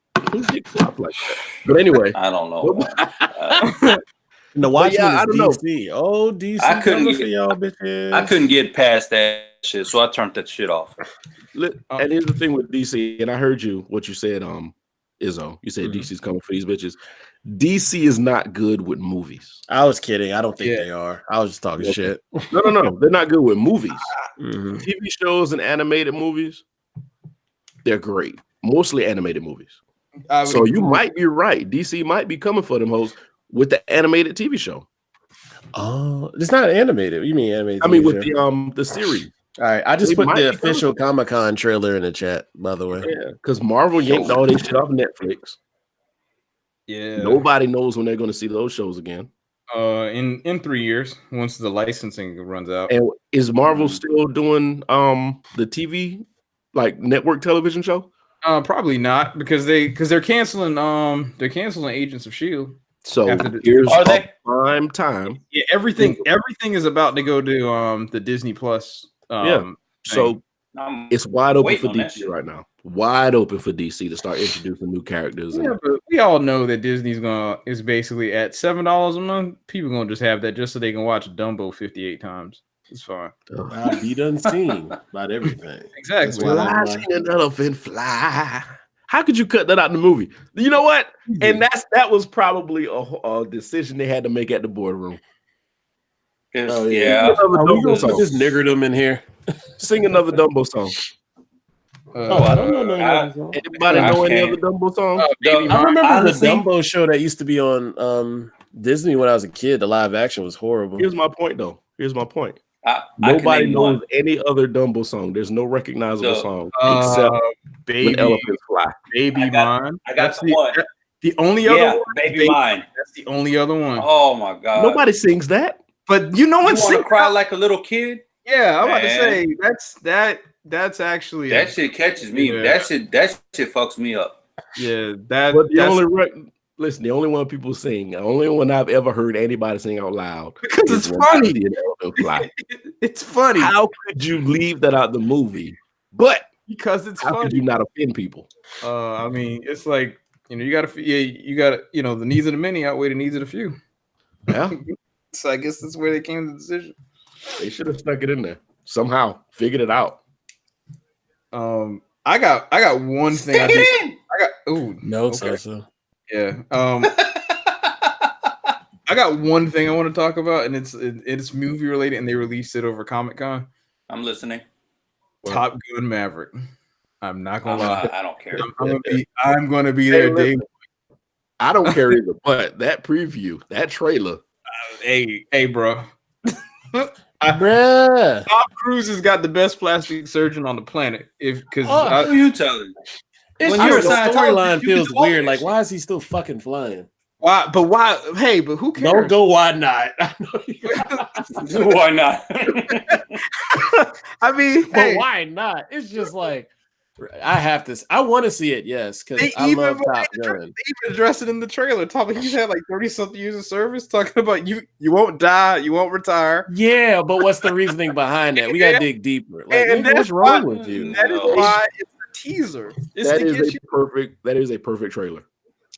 [SPEAKER 1] dick flop like that? But anyway,
[SPEAKER 2] I don't know.
[SPEAKER 5] And the Watchmen
[SPEAKER 1] I
[SPEAKER 5] is
[SPEAKER 1] don't know.
[SPEAKER 5] DC. Oh, DC.
[SPEAKER 2] I couldn't
[SPEAKER 5] coming
[SPEAKER 2] get-
[SPEAKER 5] for y'all bitches.
[SPEAKER 2] I couldn't get past that shit, so I turned that shit off.
[SPEAKER 1] And here's the thing with DC, and I heard what you said, Izzo. You said DC's coming for these bitches. DC is not good with movies.
[SPEAKER 5] I was kidding. I don't think they are. I was just talking shit.
[SPEAKER 1] No. They're not good with movies.
[SPEAKER 5] Mhm.
[SPEAKER 1] TV shows and animated movies, they're great. Mostly animated movies. So you might be right. DC might be coming for them hoes with the animated TV show.
[SPEAKER 5] Oh, it's not animated. You mean animated?
[SPEAKER 1] I mean,
[SPEAKER 5] TV
[SPEAKER 1] with
[SPEAKER 5] show.
[SPEAKER 1] the series.
[SPEAKER 5] All right, I just
[SPEAKER 1] They
[SPEAKER 5] put
[SPEAKER 1] might
[SPEAKER 5] the
[SPEAKER 1] be
[SPEAKER 5] official Comic-Con trailer in the chat, by the way.
[SPEAKER 1] Yeah, because Marvel yanked all this shit off Netflix.
[SPEAKER 3] Yeah.
[SPEAKER 1] Nobody knows when they're going to see those shows again.
[SPEAKER 3] In 3 years, once the licensing runs out.
[SPEAKER 1] And is Marvel still doing the TV, like network television show?
[SPEAKER 3] Probably not because they're canceling Agents of Shield.
[SPEAKER 1] So
[SPEAKER 3] After
[SPEAKER 1] here's
[SPEAKER 2] Are they?
[SPEAKER 1] prime time.
[SPEAKER 3] Yeah, everything is about to go to the Disney Plus.
[SPEAKER 1] So
[SPEAKER 2] I'm
[SPEAKER 1] it's wide open for
[SPEAKER 2] waiting on that
[SPEAKER 1] DC
[SPEAKER 2] shit.
[SPEAKER 1] right now. Wide open for DC to start introducing new characters.
[SPEAKER 3] Yeah, but we all know that Disney's is basically at $7 a month. People gonna just have that just so they can watch Dumbo 58 times. It's fine.
[SPEAKER 5] I'll be done seen about everything.
[SPEAKER 3] Exactly.
[SPEAKER 5] That's why
[SPEAKER 1] Fly, seen an elephant fly. How could you cut that out in the movie? You know what? And that was probably a decision they had to make at the boardroom.
[SPEAKER 5] Oh,
[SPEAKER 2] Yeah.
[SPEAKER 5] Are we
[SPEAKER 1] Dumbo
[SPEAKER 5] gonna
[SPEAKER 1] song.
[SPEAKER 5] put this niggerdom in here?
[SPEAKER 1] Sing another Dumbo song.
[SPEAKER 5] Oh, I don't know none of those.
[SPEAKER 1] Anybody
[SPEAKER 2] I
[SPEAKER 1] know any
[SPEAKER 2] can't.
[SPEAKER 1] other Dumbo song?
[SPEAKER 3] Baby
[SPEAKER 5] I
[SPEAKER 3] Mine.
[SPEAKER 5] remember
[SPEAKER 2] Honestly-
[SPEAKER 5] the Dumbo show that used to be on Disney when I was a kid. The live action was horrible.
[SPEAKER 1] Here's my point, though. Here's my point.
[SPEAKER 2] I
[SPEAKER 1] Nobody
[SPEAKER 2] can name
[SPEAKER 1] knows
[SPEAKER 2] one.
[SPEAKER 1] any other Dumbo song. There's no recognizable
[SPEAKER 2] The-
[SPEAKER 1] song except
[SPEAKER 3] Baby,
[SPEAKER 1] when elephants fly.
[SPEAKER 3] Baby
[SPEAKER 2] I got-
[SPEAKER 3] Mine.
[SPEAKER 2] I got
[SPEAKER 3] That's
[SPEAKER 2] the one.
[SPEAKER 3] The only
[SPEAKER 2] Yeah,
[SPEAKER 3] other one.
[SPEAKER 2] Baby Mine.
[SPEAKER 3] That's the only other one.
[SPEAKER 2] Oh my god.
[SPEAKER 1] Nobody sings that.
[SPEAKER 3] But you know
[SPEAKER 2] You
[SPEAKER 3] what's
[SPEAKER 2] want to cry like a little kid?
[SPEAKER 3] Yeah, I'm about to
[SPEAKER 2] Man.
[SPEAKER 3] say that's actually
[SPEAKER 2] That shit catches me.
[SPEAKER 3] Yeah.
[SPEAKER 2] That shit fucks me up.
[SPEAKER 3] yeah
[SPEAKER 1] But the
[SPEAKER 3] that's
[SPEAKER 1] only one people sing, the only one I've ever heard anybody sing out loud.
[SPEAKER 3] because
[SPEAKER 1] is
[SPEAKER 3] it's
[SPEAKER 1] when I
[SPEAKER 3] funny.
[SPEAKER 1] see an elephant fly.
[SPEAKER 3] It's funny
[SPEAKER 1] How could you leave that out the movie? But
[SPEAKER 3] because it's
[SPEAKER 1] how could
[SPEAKER 3] funny.
[SPEAKER 1] you not offend people?
[SPEAKER 3] I mean, it's like you gotta the needs of the many outweigh the needs of the few.
[SPEAKER 1] Yeah.
[SPEAKER 3] So I guess that's where they came to the decision.
[SPEAKER 1] They should have stuck it in there somehow. Figured it out.
[SPEAKER 3] I got one thing. I got
[SPEAKER 5] no,
[SPEAKER 3] okay.
[SPEAKER 5] so
[SPEAKER 3] Yeah. I got one thing I want to talk about, and it's movie related, and they released it over Comic-Con.
[SPEAKER 2] I'm listening.
[SPEAKER 3] Top Gun Maverick. I'm not gonna lie.
[SPEAKER 2] I don't care.
[SPEAKER 3] I'm gonna be there, Dave.
[SPEAKER 1] I don't care either, but that preview, that trailer.
[SPEAKER 3] Hey, bro.
[SPEAKER 5] bruh.
[SPEAKER 3] Tom Cruise has got the best plastic surgeon on the planet.
[SPEAKER 2] Who you telling?
[SPEAKER 5] When your storyline feels weird, like why is he still fucking flying?
[SPEAKER 3] Why? But why? Hey, but who cares?
[SPEAKER 5] Don't go. Why not?
[SPEAKER 2] Why not?
[SPEAKER 3] I mean,
[SPEAKER 5] but why not? It's just like I want to see it. Yes, because I love Top Gun.
[SPEAKER 3] They even addressed it in the trailer. He's had like 30-something years of service. Talking about you won't die, you won't retire.
[SPEAKER 5] Yeah, but what's the reasoning behind that? We gotta dig deeper. Like, what's wrong with you?
[SPEAKER 3] That is why it's a teaser.
[SPEAKER 1] That is a perfect trailer.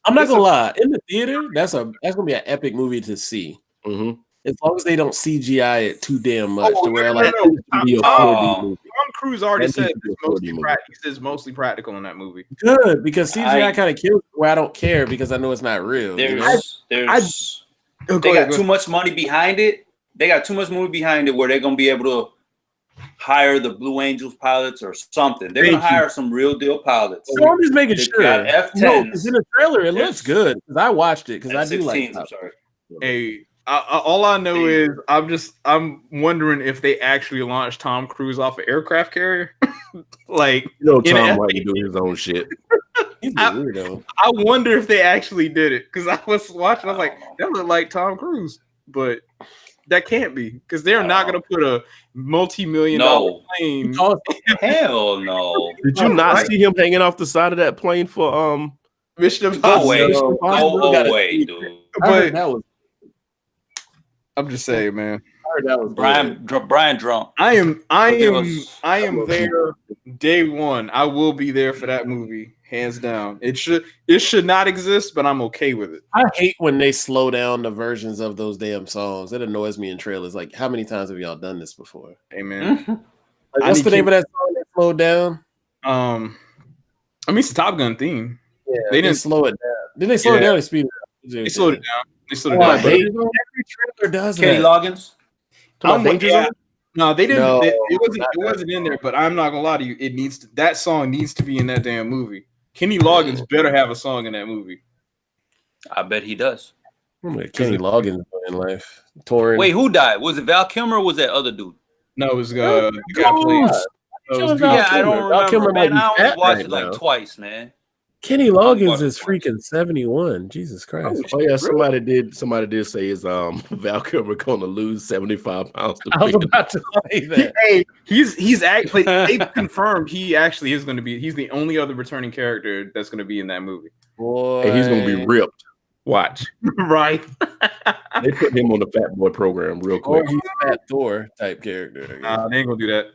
[SPEAKER 5] I'm not gonna lie. In the theater, that's gonna be an epic movie to see.
[SPEAKER 1] Mm-hmm.
[SPEAKER 5] As long as they don't CGI it too damn much to where
[SPEAKER 3] Tom Cruise already said it's mostly he says mostly practical in that movie.
[SPEAKER 5] Good, because CGI kind of kills where I don't care because I know it's not real.
[SPEAKER 2] They got too much money behind it. They got too much money behind it where they're gonna be able to hire the Blue Angels pilots or something. They're gonna hire some real deal pilots.
[SPEAKER 5] So I'm just making sure.
[SPEAKER 2] F10s.
[SPEAKER 5] No, because in the trailer it looks good because I watched it because I do like.
[SPEAKER 2] I'm sorry.
[SPEAKER 3] Hey, all I know is I'm wondering if they actually launched Tom Cruise off an aircraft carrier. Like,
[SPEAKER 1] Tom like to do his own shit.
[SPEAKER 5] He's a weirdo.
[SPEAKER 3] I wonder if they actually did it because I was watching. I was like, that looked like Tom Cruise, but that can't be because they're not going to put a multi-million-dollar plane.
[SPEAKER 2] Hell no!
[SPEAKER 1] Did you not see him hanging off the side of that plane for
[SPEAKER 3] Mission Impossible?
[SPEAKER 2] Go away, dude.
[SPEAKER 3] But
[SPEAKER 5] that was.
[SPEAKER 3] I'm just saying, man.
[SPEAKER 5] I heard that was
[SPEAKER 2] Brian drunk.
[SPEAKER 3] I am there day one. I will be there for that movie, hands down. It should not exist, but I'm okay with it.
[SPEAKER 5] I hate when they slow down the versions of those damn songs. It annoys me in trailers. Like, how many times have y'all done this before?
[SPEAKER 3] Hey, man.
[SPEAKER 5] Like, what's the name of that song that slowed down?
[SPEAKER 3] I mean, it's the Top Gun theme.
[SPEAKER 5] Yeah, they didn't slow it down. Did they slow it down or speed it up?
[SPEAKER 3] They slowed it down. Every
[SPEAKER 5] trailer does
[SPEAKER 2] Kenny
[SPEAKER 5] that.
[SPEAKER 2] Loggins.
[SPEAKER 3] No, they didn't. No, it wasn't in there. But I'm not gonna lie to you. That song needs to be in that damn movie. Kenny Loggins better have a song in that movie.
[SPEAKER 2] I bet he does.
[SPEAKER 5] Kenny Loggins in life. Touring.
[SPEAKER 2] Wait, who died? Was it Val Kilmer or was that other dude?
[SPEAKER 3] No, it was the guy playing.
[SPEAKER 2] I don't remember. Man, I only watched it like twice, man.
[SPEAKER 5] Kenny Loggins is freaking 71. Jesus Christ.
[SPEAKER 1] Oh yeah, somebody did say is Val Kilmer gonna lose 75 pounds.
[SPEAKER 5] I was about to say that.
[SPEAKER 3] Hey, he's actually they confirmed he actually is gonna be. He's the only other returning character that's gonna be in that movie.
[SPEAKER 5] Boy,
[SPEAKER 1] and he's gonna be ripped. Watch.
[SPEAKER 3] Right.
[SPEAKER 1] They put him on the Fat Boy program real quick.
[SPEAKER 5] Or he's Fat Thor type character.
[SPEAKER 3] Nah, they ain't gonna do that.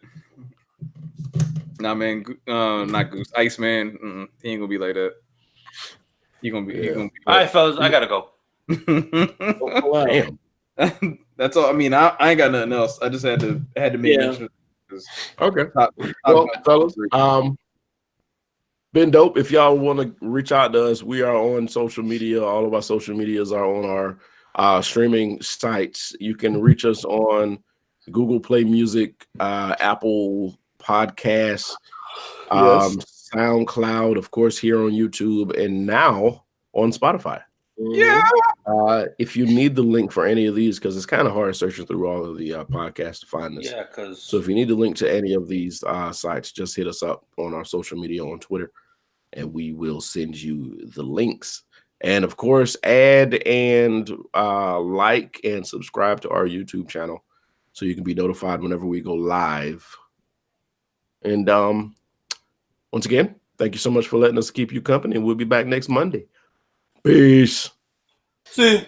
[SPEAKER 3] Nah, man, not Goose. Iceman, he ain't gonna be like that. He gonna be. All
[SPEAKER 2] right, fellas, I gotta go.
[SPEAKER 1] Damn.
[SPEAKER 3] That's all. I mean, I ain't got nothing else. I just had to make mention.
[SPEAKER 1] Okay. Well, fellas, been dope. If y'all want to reach out to us, we are on social media. All of our social medias are on our streaming sites. You can reach us on Google Play Music, Apple Podcasts, SoundCloud, of course, here on YouTube, and now on Spotify.
[SPEAKER 3] Yeah.
[SPEAKER 1] If you need the link for any of these, because it's kind of hard searching through all of the podcasts to find this.
[SPEAKER 2] Yeah, because
[SPEAKER 1] so if you need the link to any of these sites, just hit us up on our social media on Twitter, and we will send you the links. And of course, add and like and subscribe to our YouTube channel so you can be notified whenever we go live. And once again, thank you so much for letting us keep you company. We'll be back next Monday. Peace.
[SPEAKER 2] See.